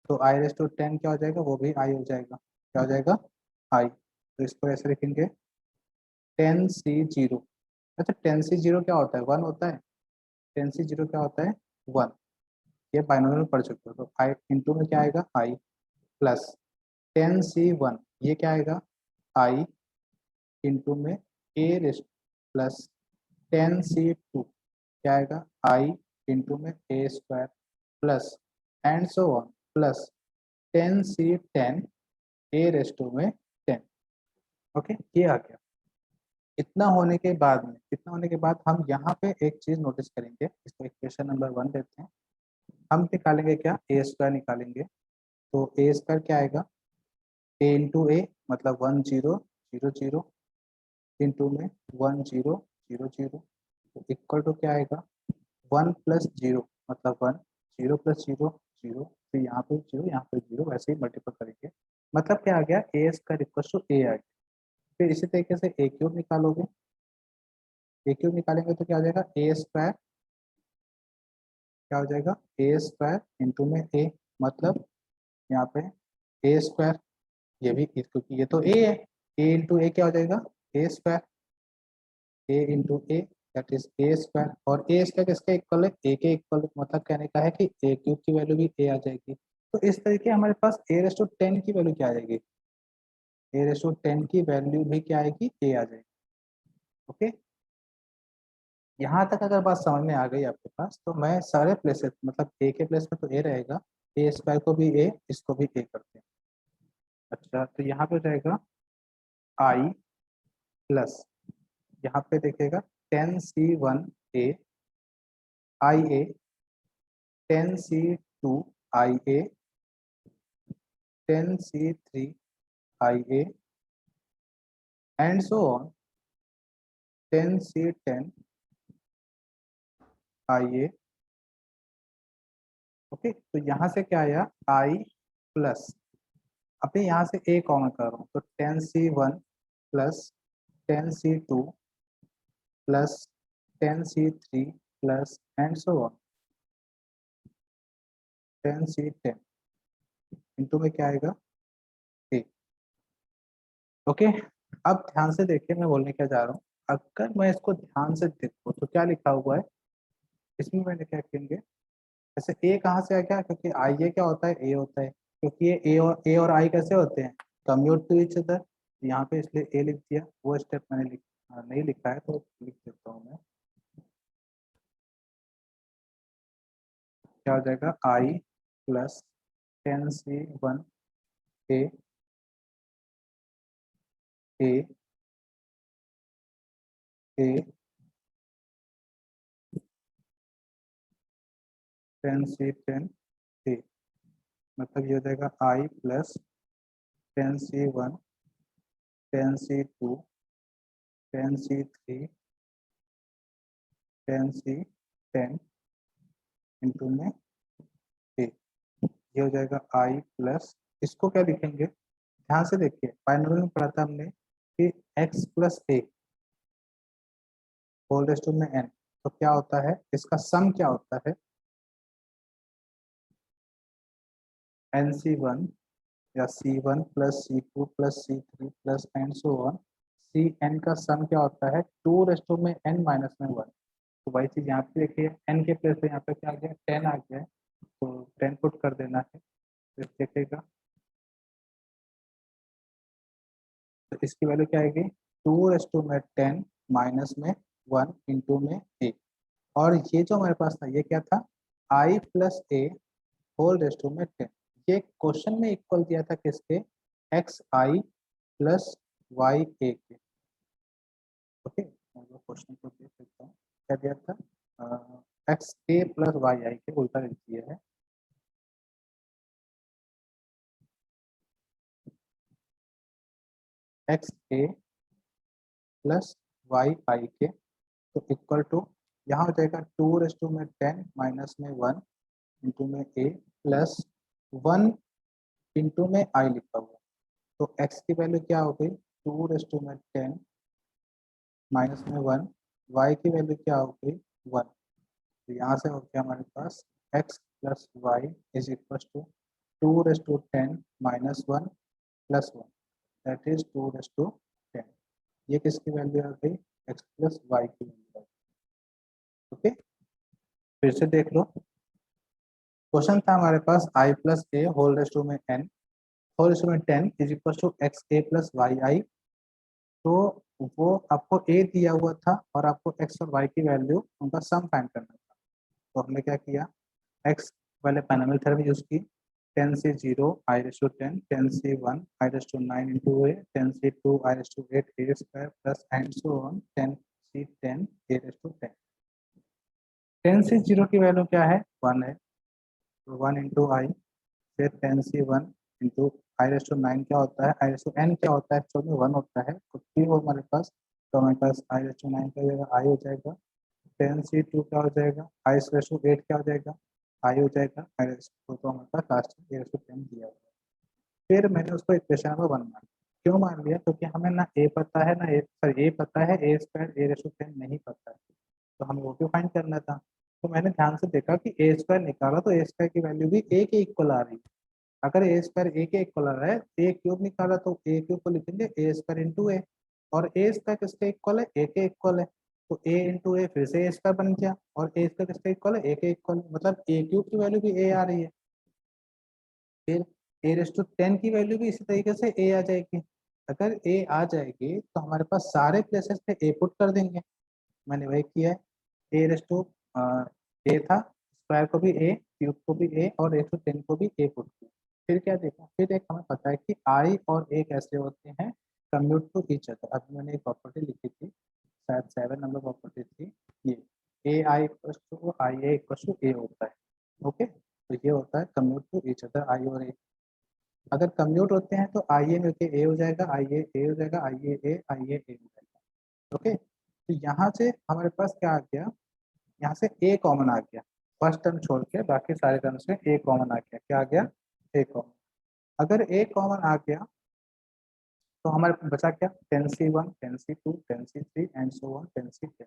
तो आई रेज टू 10 क्या हो जाएगा, वो भी आई हो जाएगा, क्या हो जाएगा आई। तो इसको ऐसे लिखेंगे 10c0। अच्छा 10c0 क्या होता है 1 होता है, 10c0 क्या होता है 1। ये बाइनोमियल में पढ़ चुके हो। तो आई इंटू में क्या आएगा आई प्लस 10c1 ये क्या आएगा आई इंटू में ए रेस प्लस 10c2 क्या आएगा आई इंटू में a square plus and so on plus 10c10 a raise to में 10। ओके, ये आ गया। इतना होने के बाद हम यहाँ पे एक चीज नोटिस करेंगे, इसको इक्वेशन नंबर 1 देते हैं। हम निकालेंगे क्या ए स्क्वायर निकालेंगे। तो ए स्क्वायर क्या आएगा ए इंटू ए मतलब 1 0 0 0 इंटू में 1 0 0 0 इक्वल टू क्या आएगा 1 प्लस 0 मतलब 1 0 प्लस 0 0 फिर यहाँ पे 0 यहाँ पे 0 वैसे ही मल्टीपल करेंगे। मतलब क्या आ गया ए स्क्वायर इक्वल टू ए आ गया। फिर इसी तरीके से ए क्यूब निकालोगे, ए क्यूब निकालेंगे तो क्या हो जाएगा ए स्क्वायर, क्या हो जाएगा ए स्क्वायर इंटू में ए मतलब यहाँ पे ए स्क्वायर, ये भी क्योंकि ये तो ए है, ए इंटू ए क्या हो जाएगा a square, a into a that is a square. और ए स्क्वायर किसके इक्वल है ए के इक्वल, मतलब कहने का है कि ए क्यूब की वैल्यू भी ए आ जाएगी। तो इस तरीके हमारे पास ए रेस टू 10 की वैल्यू क्या आ जाएगी, ए रेस टू 10 की वैल्यू भी क्या आएगी ए आ जाएगी। ओके, यहाँ तक अगर बात समझ में आ गई आपके पास, तो मैं सारे प्लेसेस मतलब ए के प्लेस में तो ए रहेगा, ए स्क्वायर को भी ए इसको भी ए करते हैं। अच्छा तो यहाँ पे हो जाएगा आई प्लस यहाँ पे देखिएगा 10c1 A I A 10c2 I A 10c3 I A and so on 10c10 I A. Okay, तो यहाँ से क्या आया आई प्लस, अभी यहाँ से ए कॉमन कर रहा हूँ तो 10c1 plus 10c2 plus 10c3 plus and so on 10c10 into में क्या आएगा ए। ओके, अब ध्यान से देखिए मैं बोलने क्या जा रहा हूँ। अगर मैं इसको ध्यान से देखूँ तो क्या लिखा हुआ है इसमें, मैंने क्या कहेंगे ऐसे ए कहाँ से आ गया, क्योंकि आई ए क्या होता है ए होता है, क्योंकि ये ए और आई कैसे होते हैं कम्यूट टू ईच अदर, यहाँ पे इसलिए ए लिख दिया। वो स्टेप मैंने नहीं लिखा है तो लिख देता हूँ मैं, क्या हो जाएगा आई प्लस 10c1 ए ए ए 10c10 ए, मतलब ये हो जाएगा आई plus 10c1 10c2 10c3 10c10 10 into में ए, ये हो जाएगा आई प्लस, इसको क्या लिखेंगे, ध्यान से देखिए बाइनोमियल में पढ़ा था हमने कि x plus A whole raised to में n, तो क्या होता है इसका सम क्या होता है, nc1 या c1 plus c2 plus c3 plus and so on, cn का सम क्या होता है 2 रेस्ट टू में n माइनस में 1। तो वही चीज यहाँ पे देखिए n के प्लेस पे यहाँ पे क्या आ गया 10 आ गया है, तो 10 पुट कर देना है, तो देखिएगा तो इसकी वैल्यू क्या आएगी 2 रेस्ट टू में 10 माइनस में 1 इंटू में ए, और ये जो हमारे पास था ये क्या था i plus A whole raised to में 10, ये क्वेश्चन में इक्वल दिया था किसके X I plus Y A के। ओके, मैं क्वेश्चन को देख लेता हूँ क्या दिया था, एक्स ए प्लस वाई आई के उल्टा लिख दिया है, एक्स ए प्लस वाई आई के, तो इक्वल टू यहाँ हो जाएगा 2 रेस टू में 10 माइनस में 1 इंटू में ए प्लस 1 इंटू में आई लिखा हुआ, तो x की वैल्यू क्या हो गई 2 रेस टू में 10 माइनस में 1, y की वैल्यू क्या हो गई 1, तो यहाँ से हो गया हमारे पास x plus y is equal to 2 raise to 10 minus 1 plus 1, that is 2 raise to 10, ये किसकी वैल्यू आ गई x प्लस वाई की वैल्यू। ओके, फिर से देख लो, क्वेश्चन था हमारे पास i plus A whole raise to में n होल रेस टू में 10 is equal to x a plus y I, तो वो आपको a दिया हुआ था और आपको x और y की वैल्यू उनका सम फाइंड करना था, तो हमने क्या किया x वाले बाइनोमियल थ्योरम यूज की, 10 से 0 i रेस टू 10, 10 से 1 i raise to 9 into A, 10 से 2 i raise to 8 A square plus and so on 10 से 10 a रेस टू 10, 10 से 0 की वैल्यू क्या है 1 है, तो 1 इंटू आई, फिर 10 से 1 इंटू आई रेस टू 9 क्या होता है, आई रेस टू n क्या होता है एक्चुअल में 1 होता है, तो फिर वो हमारे पास, तो हमारे पास आई रेस टू 9 क्या हो जाएगा आई हो जाएगा, 10 से 2 क्या हो जाएगा आई रेस टू 8 क्या हो जाएगा आई हो जाएगा, आई रेस टू तो हमारे पास लास्ट में ए रेस टू 10 दिया हुआ है, फिर मैंने उसको इक्वेशन नंबर 1 मान, क्यों मान लिया क्योंकि हमें ना ए पता है ना ए, सॉरी ए पता है a square A raise to 10 नहीं पता है, तो हमें वो भी फाइंड करना था, तो मैंने ध्यान से देखा कि ए स्क्वायर निकाला तो ए स्क्वायर की वैल्यू भी ए के इक्वल आ रही है, अगर ए स्क्वायर ए के इक्वल आ रहा है, ए क्यूब निकाला तो ए क्यूब को लिखेंगे ए स्क्वायर इंटू ए, और ए स्क्वायर किसके इक्वल है ए के इक्वल है, तो ए इंटू ए फिर से ए स्क्वायर बन गया, और ए स्क्वायर किसके इक्वल है ए के इक्वल, मतलब ए क्यूब की वैल्यू भी ए आ रही है, फिर ए रेस टू 10 की वैल्यू भी इसी तरीके से ए आ जाएगी, अगर ए आ जाएगी तो हमारे पास सारे प्लेसेस पे ए पुट कर देंगे, मैंने वही किया है, ए रेस टू ए था, स्क्वायर को भी ए क्यूब को भी ए और ए टू 10 को भी ए पुट किया, फिर क्या देखा, फिर एक हमें पता है कि आई और ए कैसे होते हैं कम्यूट टू ईच अदर, अभी मैंने एक प्रॉपर्टी लिखी थी शायद 7 नंबर प्रॉपर्टी थी, ये a I equal to I a equal to a होता है, ओके, तो ये होता है commute to each other I और ए, अगर कम्यूट होते हैं तो आई ए मिलके ए हो जाएगा, आई ए हो जाएगा, आई ए हो जाएगा, ओके, तो यहाँ से हमारे पास क्या आ गया, यहाँ से ए कॉमन आ गया, फर्स्ट टर्म छोड़ के बाकी सारे टर्म्स में ए कॉमन आ गया, क्या आ गया ए कॉमन, अगर ए कॉमन आ गया तो हमारे पास बचा क्या 10c1 10c2 10c3 and so on 10c10,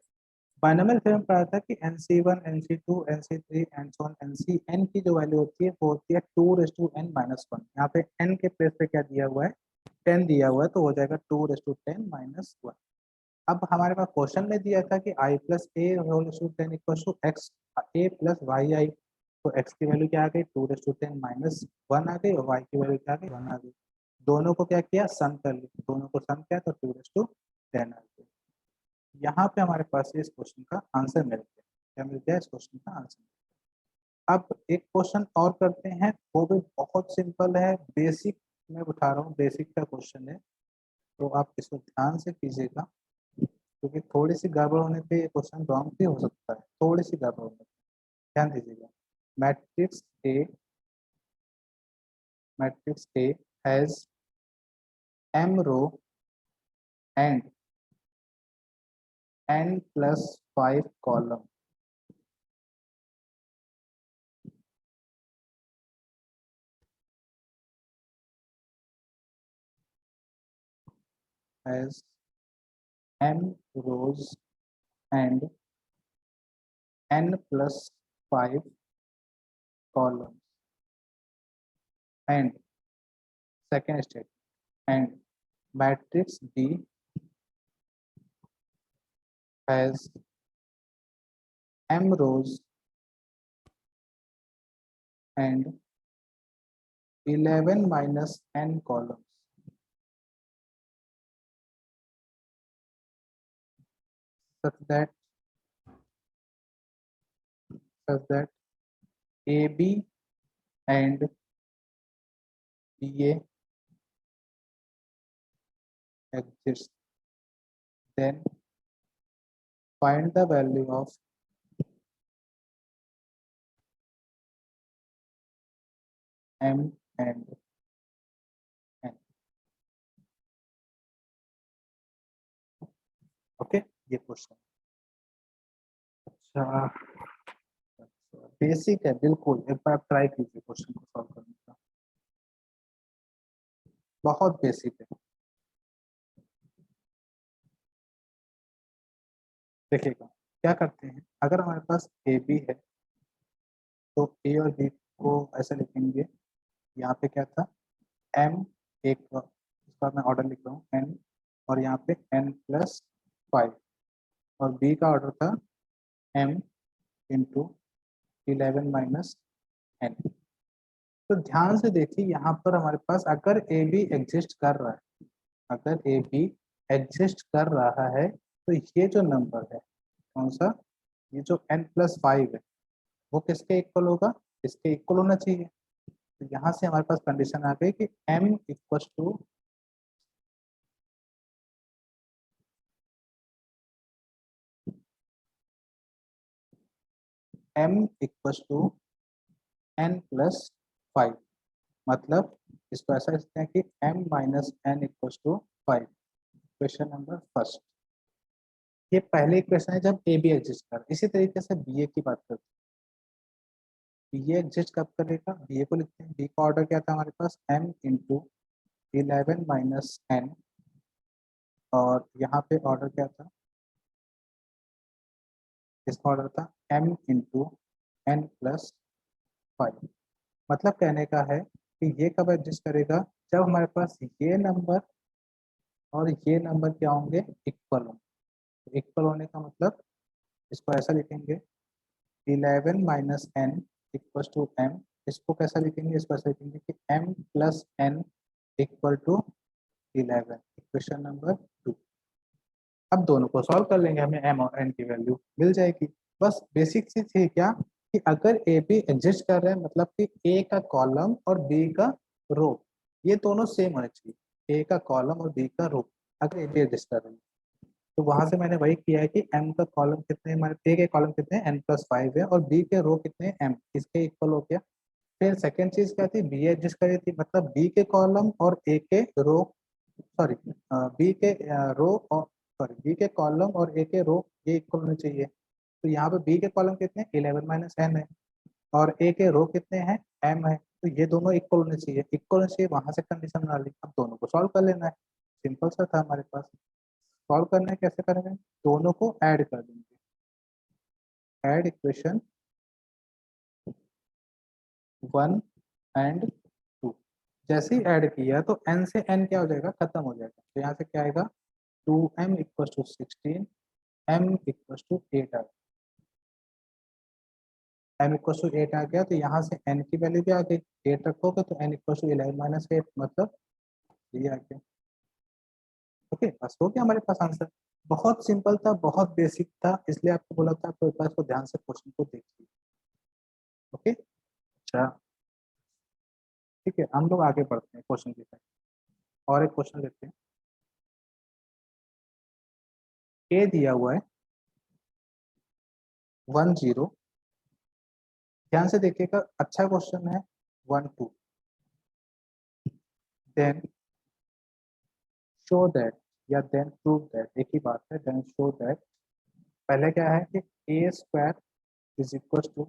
binomial theorem पढ़ा था कि nc1 nc2 nc3 and so on ncn की जो वैल्यू होती है वो होती है 2 रेस टू n माइनस 1, यहाँ पे n के प्लेस पे क्या दिया हुआ है 10 दिया हुआ है, तो हो जाएगा 2 रेस टू 10 माइनस 1, अब हमारे पास क्वेश्चन में दिया था कि i plus A whole to 10 equal to x a plus y I, तो x की वैल्यू क्या आ गई 2 रेस टू 10 माइनस 1 आ गई, और y की वैल्यू क्या आ गई 1 आ गई, दोनों को क्या किया सम कर लिया, दोनों को सम किया तो 2 रेस टू 10 आ गई, यहाँ पे हमारे पास इस क्वेश्चन का आंसर मिल गया, क्या मिल गया इस क्वेश्चन का आंसर। अब एक क्वेश्चन और करते हैं, वो भी बहुत सिंपल है, बेसिक मैं उठा रहा हूँ, बेसिक का क्वेश्चन है, तो आप इसको ध्यान से कीजिएगा, क्योंकि थोड़ी सी गड़बड़ होने पे ये क्वेश्चन रॉन्ग भी हो सकता है, थोड़ी सी गड़बड़ होने पे ध्यान दीजिएगा, matrix A matrix A has m row and n plus 5 column, has m rows and n plus 5 columns, and second step, and matrix B has m rows and 11 minus n columns, such that AB and BA exists. Then find the value of m and n. Okay, ये क्वेश्चन अच्छा बेसिक है बिल्कुल, एक बार ट्राई कीजिए क्वेश्चन को सॉल्व करने का, बहुत बेसिक है। देखिएगा क्या करते हैं, अगर हमारे पास ए बी है तो ए और बी को ऐसे लिखेंगे, यहाँ पे क्या था एम, एक इसका मैं ऑर्डर लिख रहा हूँ एन, और यहाँ पे एन प्लस 5, और बी का ऑर्डर था एम इंटू 11 माइनस एन। तो ध्यान से देखिए यहाँ पर हमारे पास अगर ए बी एग्जिस्ट कर रहा है, अगर ए बी एग्जिस्ट कर रहा है तो ये जो नंबर है कौन सा, ये जो n प्लस 5 है वो किसके इक्वल होगा, इसके इक्वल होना चाहिए। तो यहाँ से हमारे पास कंडीशन आ गई कि m equal to n plus 5, मतलब इसको ऐसा लिखते हैं कि m minus n equal to 5। Question number first, ये पहले क्वेश्चन है जब ए बी एग्जिस्ट कर। इसी तरीके से बी ए की बात करते हैं, बी ए एग्जिस्ट कब करेगा, बी ए को लिखते हैं, बी का ऑर्डर क्या था हमारे पास m इंटू 11 माइनस एन, और यहाँ पे ऑर्डर क्या था, इसका ऑर्डर था m इंटू एन प्लस 5। मतलब कहने का है कि ये कब एग्जिस्ट करेगा, जब हमारे पास ये नंबर और ये नंबर क्या होंगे, इक्वल होंगे। इक्वल होने का मतलब इसको ऐसा लिखेंगे 11 minus N equal to M, इसको कैसा लिखेंगे, इसको ऐसा लिखेंगे कि m plus N equal to 11, equation number 2। अब दोनों को सॉल्व कर लेंगे, हमें m और n की वैल्यू मिल जाएगी। बस बेसिक चीज है क्या कि अगर ए बी एग्जिस्ट कर रहे हैं मतलब कि ए का कॉलम और बी का रो ये दोनों सेम होने चाहिए, ए का कॉलम और बी का रो अगर ए बी एग्जिस्ट कर रहे हैं। तो वहां से मैंने वही किया है कि m का कॉलम कितने हमारे, ए के कॉलम कितने n प्लस 5 है और बी के रो कितने m, इसके इक्वल हो गया। फिर सेकंड चीज क्या थी, बी एग्जिस्ट कर रही थी मतलब बी के कॉलम और ए के रो, सॉरी बी के रो और सॉरी बी के कॉलम और ए के रो ये इक्वल होने चाहिए। तो यहाँ पे बी के कॉलम कितने 11 माइनस एन है और ए के रो कितने हैं एम है, तो ये दोनों इक्वल होने चाहिए, इक्वल होने चाहिए, वहां से कंडीशन बना ली। अब दोनों को सॉल्व कर लेना है, सिंपल सा था हमारे पास। सॉल्व करना है कैसे करेंगे, दोनों को ऐड कर देंगे, ऐड इक्वेशन 1 एंड 2। जैसे ही ऐड किया तो n से n क्या हो जाएगा, खत्म हो जाएगा। तो यहाँ से क्या आएगा 2m equal to 16, m equal to 8 आ गया, m इक्वल टू 8 आ गया। तो यहाँ से n की वैल्यू भी आ गई, 8 रखोगे तो n इक्वल टू 11 माइनस 8 मतलब ये आ गया। ओके, बस हो गया हमारे पास आंसर। बहुत सिंपल था, बहुत बेसिक था, इसलिए आपको बोला था आपको एक बार इसको ध्यान से क्वेश्चन को देखिए। ओके, अच्छा ठीक है, हम लोग आगे बढ़ते हैं क्वेश्चन की तरफ। और एक क्वेश्चन लेते हैं, ए दिया हुआ है 1 0, ध्यान से देखिएगा, अच्छा क्वेश्चन है 1 2। देन शो दैट या देन प्रूव दैट, एक ही बात है, देन शो दैट। पहले क्या है कि a square is equal to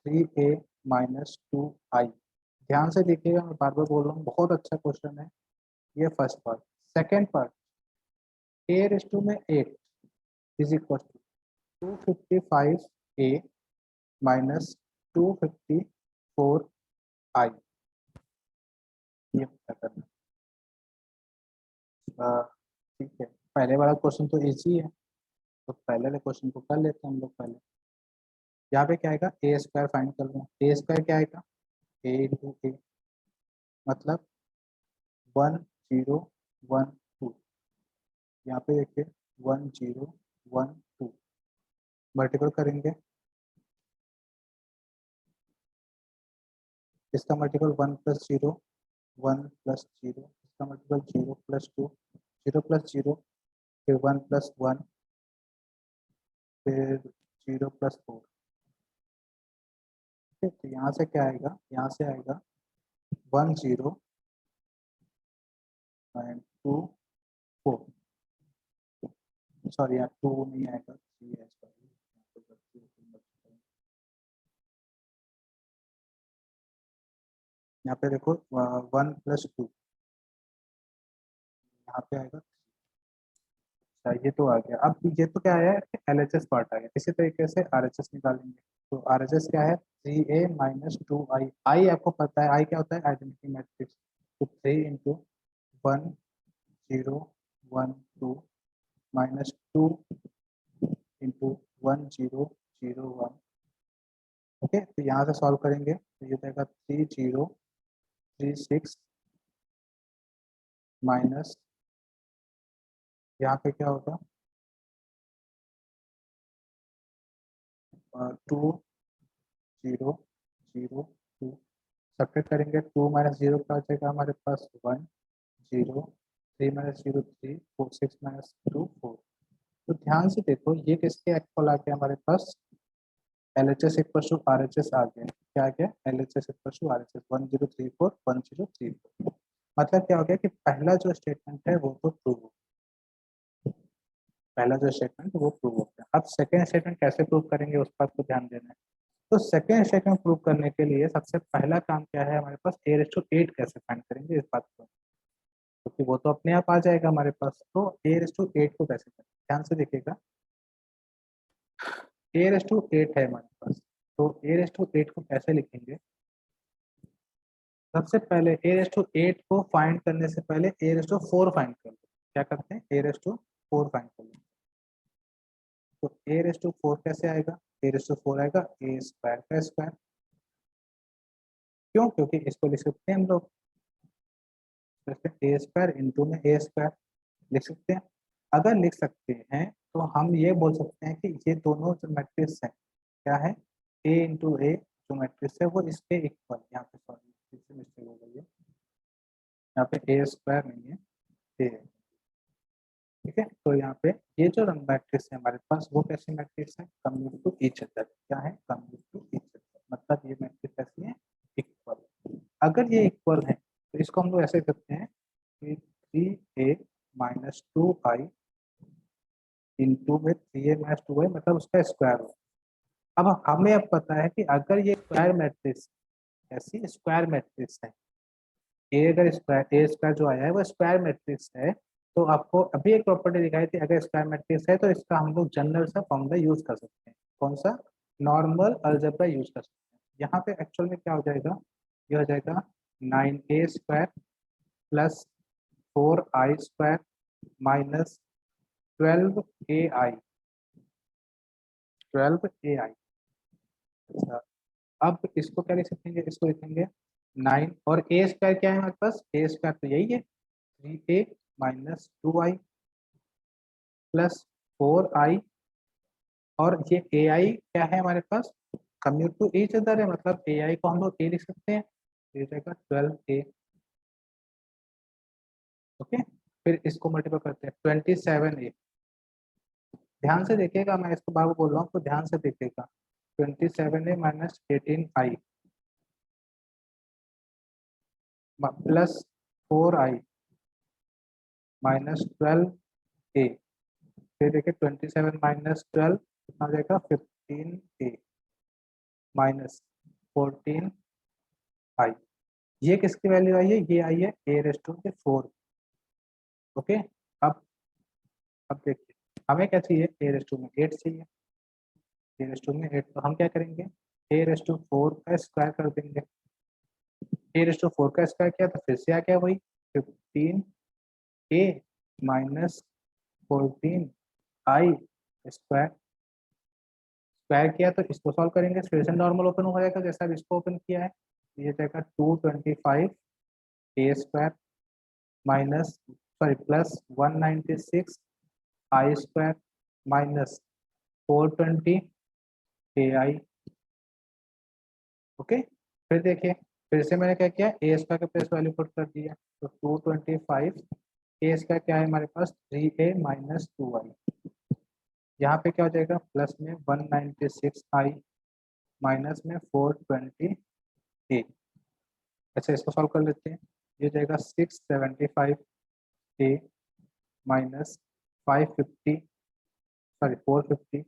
3a minus 2i। ध्यान से देखिएगा, मैं बार बार बोल रहा हूँ, बहुत अच्छा क्वेश्चन है ये first part. Second part, A raise to में 8 is equal to 255 A minus 254 I. ये पता करना। ठीक है, पहले वाला क्वेश्चन तो इजी है, तो पहले वाले क्वेश्चन को कर लेते हैं हम लोग पहले। यहाँ पे क्या आएगा, ए स्क्वायर फाइंड कर रहे हैं। ए स्क्वायर क्या आएगा, ए इंटू ए, मतलब 1012। यहाँ पे देखिए 1012 मल्टीपल करेंगे, इसका मल्टीपल 1 + 0 1 + 0, इसका मल्टीपल 0 + 2 0 + 0, फिर 1 + 1, फिर 0 + 4। ठीक है, तो यहाँ से क्या आएगा, यहाँ से आएगा 10 एंड 2 4। सॉरी यहाँ 2 नहीं आएगा, 3 है, सॉरी। यहाँ पे देखो 1 + 2, यहाँ पे आएगा। अच्छा ये तो आ गया। अब ये तो क्या आया है, LHS पार्ट आ गया। इसी तरीके से RHS निकालेंगे। तो RHS क्या है, 3A - 2I। आई आपको पता है, आई क्या होता है, आइडेंटिटी मैट्रिक्स। तो 3 × 1 0 1 2 -2 × 1 0 0 1। ओके, तो यहाँ से सॉल्व करेंगे तो ये जाएगा 3036 माइनस, यहाँ पे क्या होगा 2 0 0 2। सब्ट्रैक्ट करेंगे, 2 - 0 का आ जाएगा हमारे पास 1 0, 3 - 0 3, 4 6 - 2 4। तो ध्यान से देखो ये किसके इक्वल आ गया हमारे पास, LHS = RHS आ गया। क्या आ गया, LHS = RHS 1034 1034। मतलब क्या हो गया कि पहला जो स्टेटमेंट है वो तो ट्रू हो, पहला जो स्टेटमेंट वो प्रूव हो गया। अब सेकेंड स्टेटमेंट कैसे प्रूव करेंगे उस पर आपको ध्यान देना है। तो सेकेंड स्टेटमेंट प्रूव करने के लिए सबसे पहला काम क्या है हमारे पास, A⁻8 कैसे फाइंड करेंगे इस बात को, क्योंकि वो तो अपने आप आ जाएगा हमारे पास। तो A⁻8 को कैसे करें, ध्यान से देखिएगा। A⁻8 है हमारे पास, तो A⁻8 को कैसे लिखेंगे। सबसे पहले A⁻8 को फाइंड करने से पहले A⁻4 फाइंड कर लो। क्या करते हैं, A⁻4 फाइंड कर लो। तो A⁻4 कैसे आएगा, A⁻4 आएगा A स्क्वायर का स्क्वायर। क्यों, क्योंकि इसको लिख सकते हैं हम लोग A स्क्वायर इंटू में A स्क्वायर लिख सकते हैं। अगर लिख सकते हैं तो हम ये बोल सकते हैं कि ये दोनों जो मैट्रिक्स हैं, क्या है, A इंटू A जो मैट्रिक्स है वो इसके इक्वल। यहाँ पे सॉरी इससे मिस्टेक हो गई है, यहाँ पे A स्क्वायर नहीं है, A है। ठीक है, तो यहाँ पे ये जो मैट्रिक्स है हमारे पास वो कैसे मैट्रिक्स है, कम्यूट टू ईच अदर। क्या है, कम्यूट टू ईच अदर, मतलब ये मैट्रिक्स कैसी है, इक्वल। अगर ये इक्वल है तो इसको हम लोग ऐसे करते हैं कि 3A - 2I इंटू में 3A - 2I, मतलब उसका स्क्वायर हो। अब हमें अब पता है कि अगर ये स्क्वायर मैट्रिक्स, ऐसी स्क्वायर मैट्रिक्स है, अगर स्क्वायर A स्क्वायर जो आया है वो स्क्वायर मैट्रिक्स है, तो आपको अभी एक प्रॉपर्टी दिखाई थी, अगर स्क्वायर मैट्रिक्स है तो इसका हम लोग जनरल सा फॉर्मूला यूज कर सकते हैं। कौन सा, नॉर्मल अलजेब्रा यूज कर सकते हैं। यहाँ पे एक्चुअल में क्या हो जाएगा, ये हो जाएगा 9A square plus 4I square minus 12AI 12AI। अच्छा, अब इसको क्या लिख सकते हैं, इसको लिखेंगे 9, और A स्क्वायर क्या है हमारे पास, A स्क्वायर तो यही है 3A - 2I प्लस 4I, और ये AI क्या है हमारे पास, कम्यूट टू ईच अदर है, मतलब AI को हम लोग A लिख सकते हैं, ये जाएगा 12A। ओके, फिर इसको मल्टीप्लाई करते हैं 27A। ध्यान से देखिएगा, मैं इसको बाबू बोल रहा हूँ तो ध्यान से देखिएगा। 27A - 18I plus 4I -12A। फिर देखिए 27 - 12 कितना हो जाएगा, 15A माइनस 14I। ये किसकी वैल्यू आई है, ये आई है A⁻4। ओके, अब अब देखिए हमें क्या चाहिए, ए रेस टू में 8 चाहिए, ए रेस टू में 8, तो हम क्या करेंगे, ए रेस टू 4 का स्क्वायर कर देंगे। ए रेस टू 4 का स्क्वायर किया तो फिर से आ गया वही 15 ए माइनस 14 आई स्क्वायर। स्क्वायर किया तो इसको सॉल्व करेंगे, फिर से नॉर्मल ओपन हो जाएगा जैसा अभी इसको ओपन किया है, ये जाएगा 225 ए square minus sorry plus 196 I square minus 420 A I. Okay, फिर देखिए फिर से मैंने क्या किया, ए स्क्वायर का प्लेस वैल्यू पुट कर दिया, तो 225 ए स्क्वायर क्या है हमारे पास 3a माइनस 2i, यहाँ पे क्या हो जाएगा प्लस में 196 आई माइनस में 420 ए। अच्छा इसको सॉल्व कर लेते हैं, ये जाएगा 675 ए माइनस 550 सॉरी 450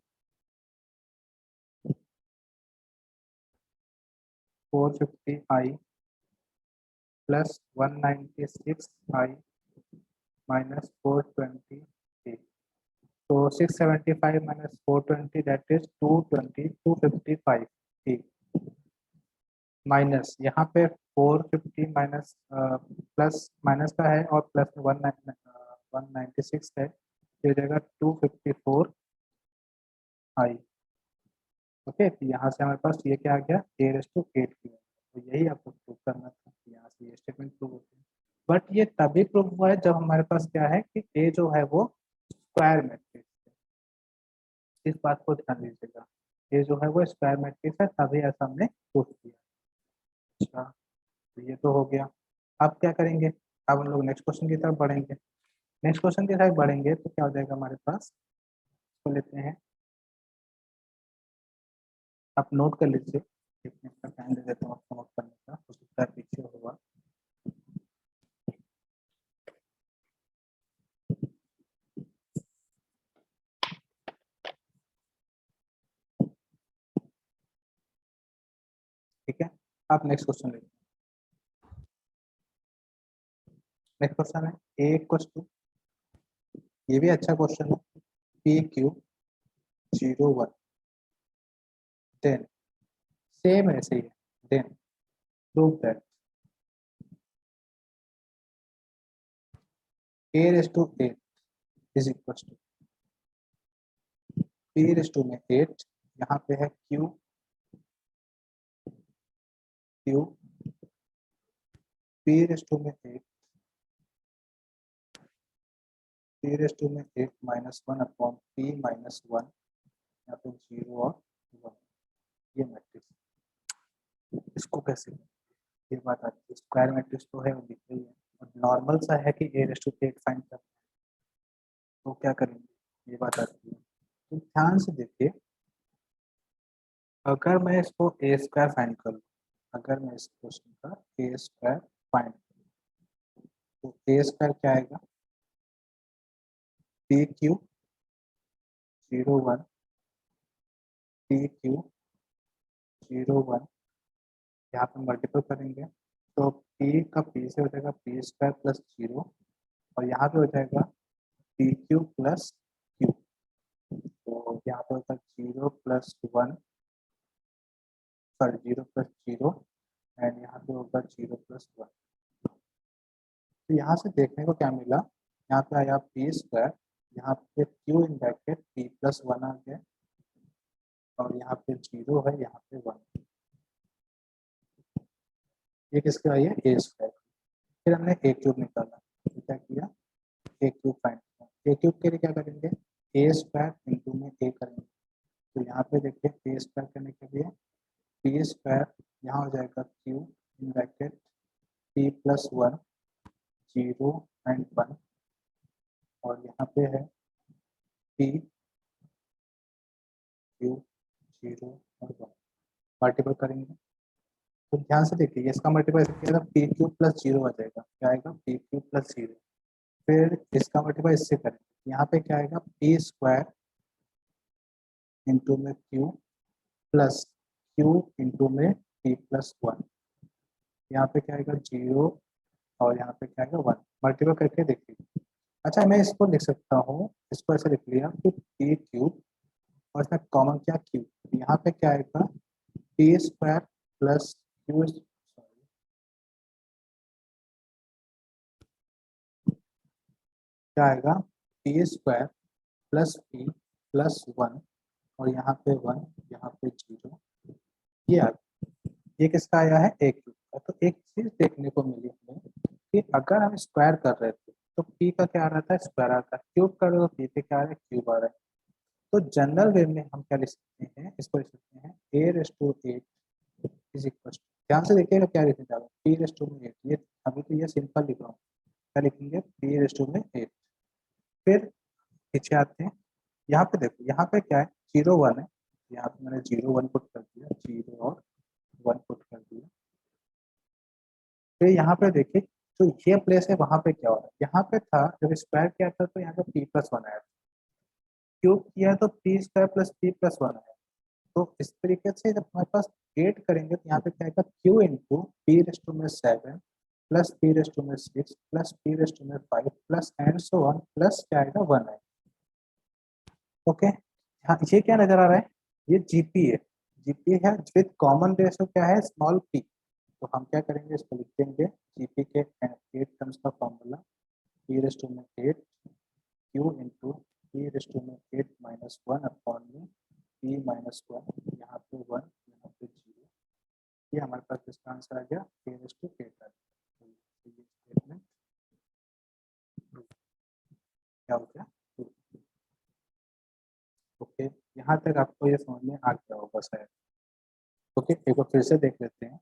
आई प्लस 196 आई माइनस 420 ए। तो 675 minus 420 that is 255 A minus यहाँ पे 450 माइनस प्लस माइनस का है और प्लस में 196 है, ये जाएगा 254 आई। ओके, तो यहाँ से हमारे पास ये क्या आ गया, ए रेस टू 8 की, तो यही आपको प्रूव करना था, यहाँ से ये स्टेटमेंट प्रूव होती है। बट ये तभी प्रूव हुआ है जब हमारे पास क्या है कि ए जो है वो स्क्वायर मैट्रिक्स है, इस बात को ध्यान दीजिएगा, ये जो है वो स्क्वायर मैट्रिक्स है, तभी ऐसा हमने प्रूव किया। अच्छा, तो ये तो हो गया। अब क्या करेंगे, अब हम लोग नेक्स्ट क्वेश्चन की तरफ बढ़ेंगे। नेक्स्ट क्वेश्चन की तरफ बढ़ेंगे तो क्या हो जाएगा हमारे पास, तो लेते हैं, आप नोट कर लीजिए, एक मिनट का टाइम दे देता हूँ आपको नोट करने का, हो सकता है पीछे होगा। ठीक है, आप नेक्स्ट क्वेश्चन लीजिए। नेक्स्ट क्वेश्चन है ए इक्वल्स टू, ये भी अच्छा क्वेश्चन है, पी क्यू 01, देन सेम ऐसे ही है, then prove that a raised to 8 is equals to p raised to में 8, यहाँ पे है q q p raised to में 8 p raised to में 8 माइनस 1 अपॉन p माइनस 1, यहाँ पे 0 और 1, ये मैट्रिक्स, इसको कैसे, ये बात आती है, स्क्वायर मैट्रिक्स तो है वो दिख रही है, और नॉर्मल सा है कि a raised to 8 फाइंड करना है, तो क्या करेंगे, ये बात आती है। तो ध्यान से देखिए, अगर मैं इसको ए स्क्वायर फाइंड करूँ, अगर मैं इस क्वेश्चन का ए स्क्वायर फाइंड करूँ, तो ए स्क्वायर क्या आएगा, पी क्यू 01 पी क्यू 01, यहाँ पे मल्टीपल करेंगे तो पी का पी से हो जाएगा पी स्क्वायर प्लस 0, और यहाँ पे हो जाएगा पी क्यू प्लस क्यू, तो यहाँ पे होगा 0 प्लस 1 सॉरी 0 प्लस 0 एंड यहाँ पे होगा 0 प्लस 1। तो यहाँ से देखने को क्या मिला, यहाँ पे आया पी स्क्वायर, यहाँ पे Q in bracket P plus 1 आ गया, और यहाँ पे 0 है, यहाँ पे 1, ये किसके आई है, ए स्क्वायर। फिर हमने ए क्यूब निकाला, तो क्या किया, ए क्यूब फाइंड किया, ए क्यूब के लिए क्या करेंगे, ए स्क्वायर इंटू में ए करेंगे, तो यहाँ पे देखिए ए स्क्वायर करने के लिए पी स्क्वायर, यहाँ हो जाएगा Q in bracket P plus 1 0 and 1, और यहाँ पे है पी क्यू 0 और 1, मल्टीपल करेंगे, तो ध्यान से देखिए इसका मल्टीपल किया था पी क्यू प्लस 0 आ जाएगा, क्या आएगा पी क्यू प्लस 0, फिर इसका मल्टीपल इससे करेंगे, यहाँ पे क्या आएगा पी स्क्वायर इंटू में क्यू प्लस क्यू इंटू में पी प्लस 1, यहाँ पे क्या आएगा 0 और यहाँ पे क्या आएगा 1, मल्टीपल करके देखिए, अच्छा मैं इसको लिख सकता हूँ, इसको ऐसे लिख लिया कि पी क्यूब और इसमें कॉमन क्या क्यू, यहाँ पे क्या आएगा पी स्क्वायर प्लस क्यू, क्या आएगा P square plus P plus one, और यहाँ पे वन, यहाँ पे जीरो, ये आ ये किसका आया है ए क्यूब का। तो एक चीज देखने को मिली हमें कि अगर हम स्क्वायर कर रहे थे तो पी का क्या आ रहा था, स्क्वायर आता है, क्यूब कर रहे हो तो पी पे क्या आ रहा है, क्यूब आ रहा है। तो जनरल वे में हम क्या लिख सकते हैं, इसको लिख सकते हैं a raise to eight is equal, ध्यान से देखिएगा क्या लिखने जा रहा हूँ, पी रेस टू में एट, ये अभी तो ये सिंपल लिख रहा हूँ, क्या लिखेंगे पी रेस टू में एट। फिर पीछे आते हैं, यहाँ पे देखो यहाँ पे क्या है, जीरो वन है, यहाँ पे मैंने जीरो वन पुट कर दिया, जीरो और वन पुट कर दिया। फिर यहाँ पे देखिए जो ये प्लेस है वहां पे क्या हो रहा है, यहाँ पे था जब स्क्वायर किया था तो यहाँ पे पी प्लस वन आया था, क्यूब किया तो P square plus P plus one आया। तो इस तरीके से जब हमारे पास एट करेंगे तो यहाँ पे क्या आएगा Q into P raise to में seven plus p raise to में six plus p raise to में five plus and so on plus क्या आएगा वन आएगा। ओके, हाँ ये क्या नजर आ रहा है, ये जीपी है, जीपी है विद कॉमन रेशो क्या है स्मॉल पी। तो हम क्या करेंगे, इसको लिख देंगे जीपी के एट टर्म्स का फॉर्मूला पी रेस टू में eight Q into P raise to में एट माइनस वन अपॉन में पी माइनस वन, यहाँ पे वन यहाँ पे जीरो, ये हमारे पास इसका आंसर आ गया पी रेस टू एट आ गया। तो ये स्टेटमेंट क्या हो गया। ओके, यहाँ तक आपको ये समझ में आ गया होगा शायद। ओके, एक बार फिर से देख लेते हैं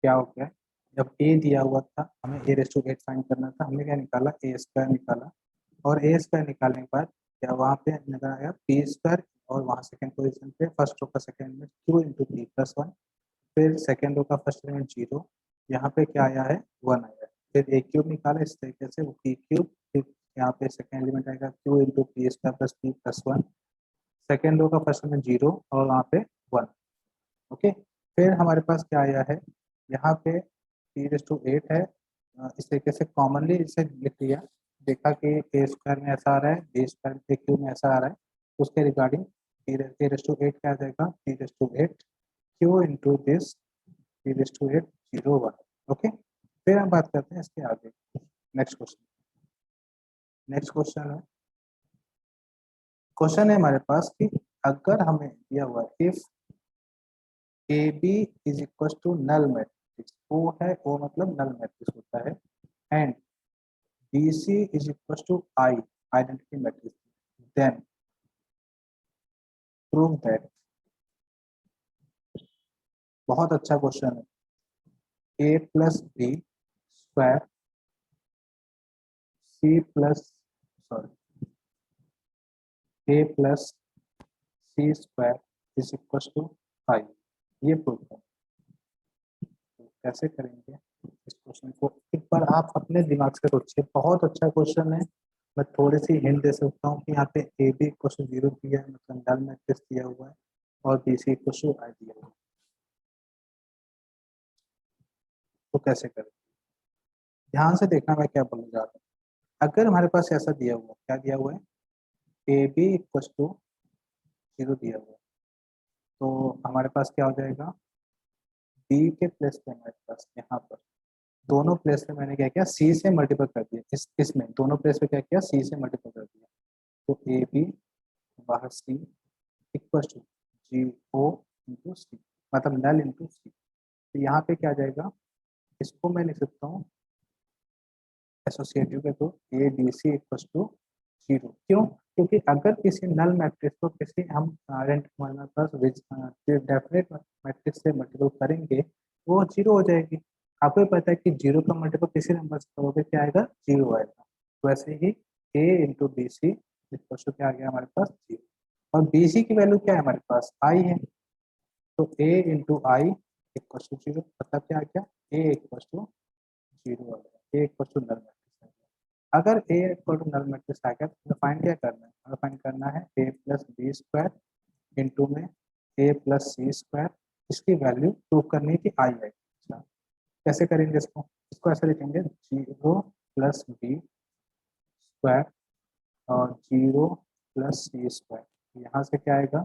क्या हो गया। जब ए दिया हुआ था हमें ए रेस टू एट फाइंड करना था, हमने क्या निकाला ए स्क्वायर निकाला, और ए स्क्वायर निकालने के बाद क्या वहाँ पे नजर आया पी स्क्वायर, और वहाँ सेकंड पोजीशन पे फर्स्ट रो का सेकंड में Q into P plus one, फिर सेकंड रो का फर्स्ट एलिमेंट जीरो, यहाँ पे क्या आया है वन आया है, फिर ए क्यूब निकाला इस तरीके से वो पी क्यूब, फिर यहाँ पे सेकंड एलिमेंट आएगा Q into P square plus P plus one, second row का फर्स्ट एलिमेंट जीरो और वहाँ पे वन। ओके, फिर हमारे पास क्या आया है, यहाँ पे टी रेस टू एट है, इस तरीके से कॉमनली इसे लिख लिया, देखा कि ए स्क्वायर में ऐसा आ रहा है, बी स्क्वायर ए क्यूब में ऐसा आ रहा है, उसके regarding T raise to eight क्या आ जाएगा, T raise to eight Q into this T raise to eight zero one. Okay, फिर हम बात करते हैं इसके आगे, नेक्स्ट क्वेश्चन। नेक्स्ट क्वेश्चन है हमारे पास कि अगर हमें दिया हुआ है if A B is equal to null matrix, O है ओ मतलब नल मैट्रिक्स होता है, and B C is equal to I identity matrix, then prove that. बहुत अच्छा क्वेश्चन है, A plus B square C plus sorry A plus C square is equal to I, ये प्रूव है। तो कैसे करेंगे इस क्वेश्चन को, एक बार आप अपने दिमाग से सोचिए, बहुत अच्छा क्वेश्चन है। मैं थोड़ी सी हिंट दे सकता हूँ कि यहाँ पे A B equal to zero दिया है, मतलब नल मैट्रिक्स दिया हुआ है, और B C equal to I दिया हुआ है। तो कैसे करें, ध्यान से देखना मैं क्या बोलने जा रहा हूँ। अगर हमारे पास ऐसा दिया हुआ है, क्या दिया हुआ है, A B equal to zero दिया हुआ है, तो हमारे पास क्या हो जाएगा, बी के प्लेस पे हमारे पास यहाँ पर दोनों प्लेस पे मैंने क्या किया सी से मल्टीपल कर दिया, इसमें दोनों प्लेस पे क्या किया सी से मल्टीपल कर दिया, तो ए बी बाहर सी इक्वल टू जी ओ इंटू सी, मतलब नल इंटू सी। तो यहाँ पे क्या आ जाएगा, इसको मैं लिख सकता हूँ एसोसिएटिव के through A B C equal to zero. क्यों, क्योंकि अगर किसी नल मैट्रिक्स को किसी हम डेफिनेट मैट्रिक्स से मल्टीपल करेंगे वो जीरो हो जाएगी। आपको भी पता है कि जीरो का मल्टीपल किसी नंबर से करोगे क्या आएगा, जीरो आएगा। तो वैसे ही A into B C equal to क्या आ गया हमारे पास जीरो, और बी सी की वैल्यू क्या है हमारे पास आई है, तो ए into I equal to zero, मतलब क्या आ गया ए इक्वल टू जीरो आ गया, A equal to null matrix आ गया। अगर A equal to null matrix आ गया तो फाइंड क्या करना है, हमें फाइंड करना है A plus B square into में ए प्लस सी स्क्वायर, इसकी वैल्यू प्रूव करनी है कि आई है। अच्छा, कैसे करेंगे इसको, इसको ऐसे लिखेंगे जीरो प्लस बी स्क्वायर और 0 प्लस सी स्क्वायर, यहाँ से क्या आएगा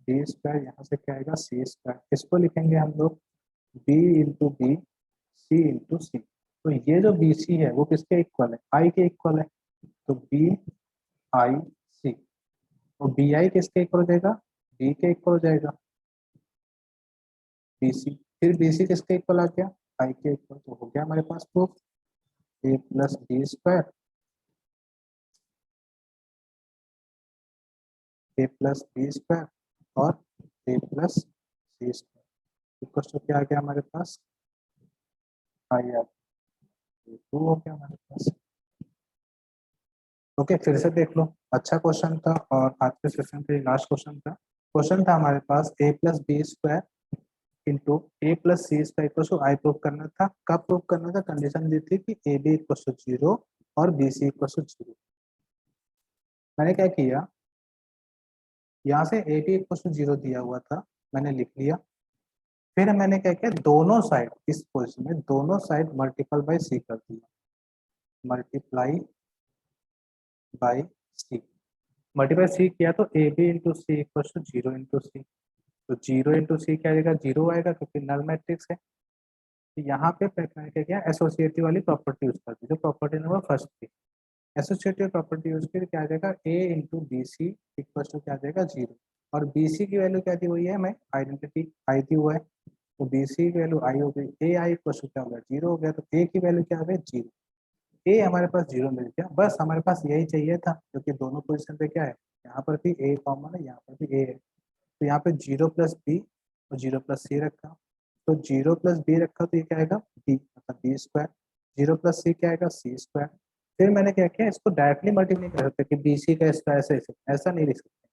बी स्क्वायर, यहाँ से क्या आएगा सी स्क्वायर। इसको लिखेंगे हम लोग B into B C into C. तो ये जो बी सी है वो किसके इक्वल है, आई के इक्वल है, तो बी आई सी। और बी आई किसके इक्वल हो जाएगा, बी के इक्वल हो जाएगा बी सी। फिर बी सी किसके इक्वल आ गया, आई के इक्वल। तो हो गया हमारे पास proof, A plus B square, A plus B square और A plus C square equal to क्या आ गया हमारे पास, आई आ गया, 2 हो गया हमारे पास। ओके, फिर से देख लो, अच्छा क्वेश्चन था और आज के सेशन के लास्ट क्वेश्चन था। क्वेश्चन था हमारे पास ए plus B square into A plus C square equal to I prove करना था। कब प्रूव करना था, कंडीशन दी थी कि ए बी इक्वल टू 0 और बी सी इक्वल टू 0। मैंने क्या किया, यहाँ से ए बी इक्वल टू 0 दिया हुआ था, मैंने लिख लिया। फिर मैंने क्या किया, दोनों साइड इस पोजिशन में दोनों साइड मल्टीपल बाई सी कर दिया, multiply by C. Multiply C किया तो A B into C equal to 0 into C. तो 0 इंटू सी क्या आएगा, 0 आएगा क्योंकि नल मैट्रिक्स है। तो यहाँ पे मैंने क्या किया, एसोसिएटिव वाली प्रॉपर्टी यूज कर दी, जो प्रॉपर्टी नंबर फर्स्ट थी। एसोसिएटिव प्रॉपर्टी यूज करके क्या आ जाएगा, A into B C equal to क्या आ जाएगा 0। और बी सी की वैल्यू क्या दी हुई है, हमें आइडेंटिटी आई दी हुआ है, तो बी सी की वैल्यू आई हो गई, ए आई इक्वल टू क्या हो गया 0 हो गया, तो ए की वैल्यू क्या आ गई 0। ए हमारे पास 0 मिल गया, बस हमारे पास यही चाहिए था, क्योंकि दोनों पोजिशन पे क्या है, यहाँ पर भी ए कॉमन है, यहाँ पर भी ए है। तो यहाँ पे 0 प्लस बी और 0 प्लस सी रखा, तो 0 प्लस बी रखा तो ये क्या आएगा बी, मतलब बी स्क्वायर। 0 प्लस सी क्या आएगा सी स्क्वायर। फिर मैंने क्या किया, इसको डायरेक्टली मल्टीप्लाई नहीं कर सकते कि बी सी का स्क्वायर ऐसा नहीं लिख सकते।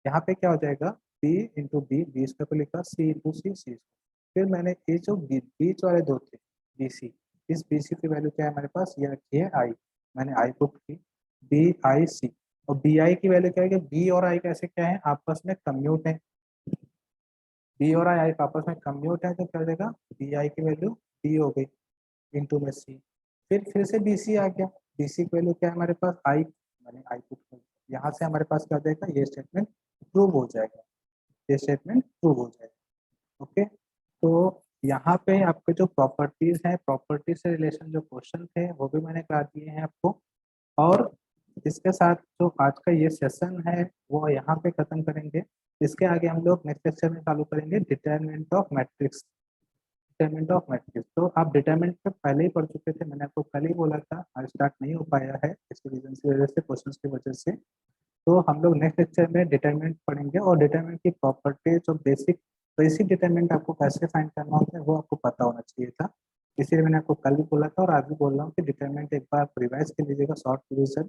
यहाँ पे क्या हो जाएगा, B into B, B square को लिखा, सी इंटू सी, सी। फिर मैंने ये जो बीच वाले दो थे बी सी, इस बी सी की वैल्यू क्या है हमारे पास, ये रखी है आई, मैंने आई पुट की, बी आई सी। और बी आई की वैल्यू क्या है कि बी और आई कैसे क्या है, आपस में कम्यूट है, बी और आई आपस में कम्यूट है, तो क्या हो जाएगा बी आई की वैल्यू बी हो गई इंटू में सी। फिर से बी सी आ गया, बी सी की वैल्यू क्या है हमारे पास आई, मैंने आई पुट कर, यहाँ से हमारे पास क्या हो जाएगा, ये स्टेटमेंट प्रूव हो जाएगा, ये स्टेटमेंट प्रूव हो जाएगा। ओके, तो यहाँ पे आपके जो प्रॉपर्टीज हैं, प्रॉपर्टी से रिलेशन जो क्वेश्चन थे वो भी मैंने करा दिए हैं आपको। और इसके साथ जो आज का ये सेशन है वो यहाँ पे खत्म करेंगे। इसके आगे हम लोग नेक्स्ट लेक्चर में चालू करेंगे determinant of matrix, determinant of matrix. तो आप डिटरमिनेंट पे पहले ही पढ़ चुके थे, मैंने आपको कल ही बोला था, आज स्टार्ट नहीं हो पाया है इसके रीजन की वजह से, क्वेश्चन की वजह से। तो हम लोग नेक्स्ट लेक्चर में डिटरमिनेंट पढ़ेंगे, और डिटरमिनेंट की प्रॉपर्टीज और बेसिक बेसिक डिटरमिनेंट आपको कैसे फाइंड करना होता है वो आपको पता होना चाहिए था। इसीलिए मैंने आपको कल भी बोला था और आज भी बोल रहा हूँ कि डिटरमिनेंट एक बार रिवाइज कर लीजिएगा, शॉर्ट रिविजन।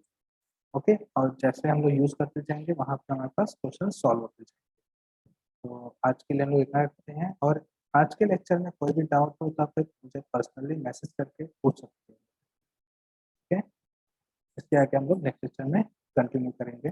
ओके, और जैसे हम लोग यूज करते जाएंगे वहाँ पर हमारे पास क्वेश्चन सॉल्व होते जाएंगे। तो आज के लिए हम लोग इतना रखते हैं, और आज के लेक्चर में कोई भी डाउट हो तो आप मुझे पर्सनली मैसेज करके पूछ सकते हैं। ठीक है, इसके आगे हम लोग नेक्स्ट लेक्चर में कंटिन्यू करेंगे।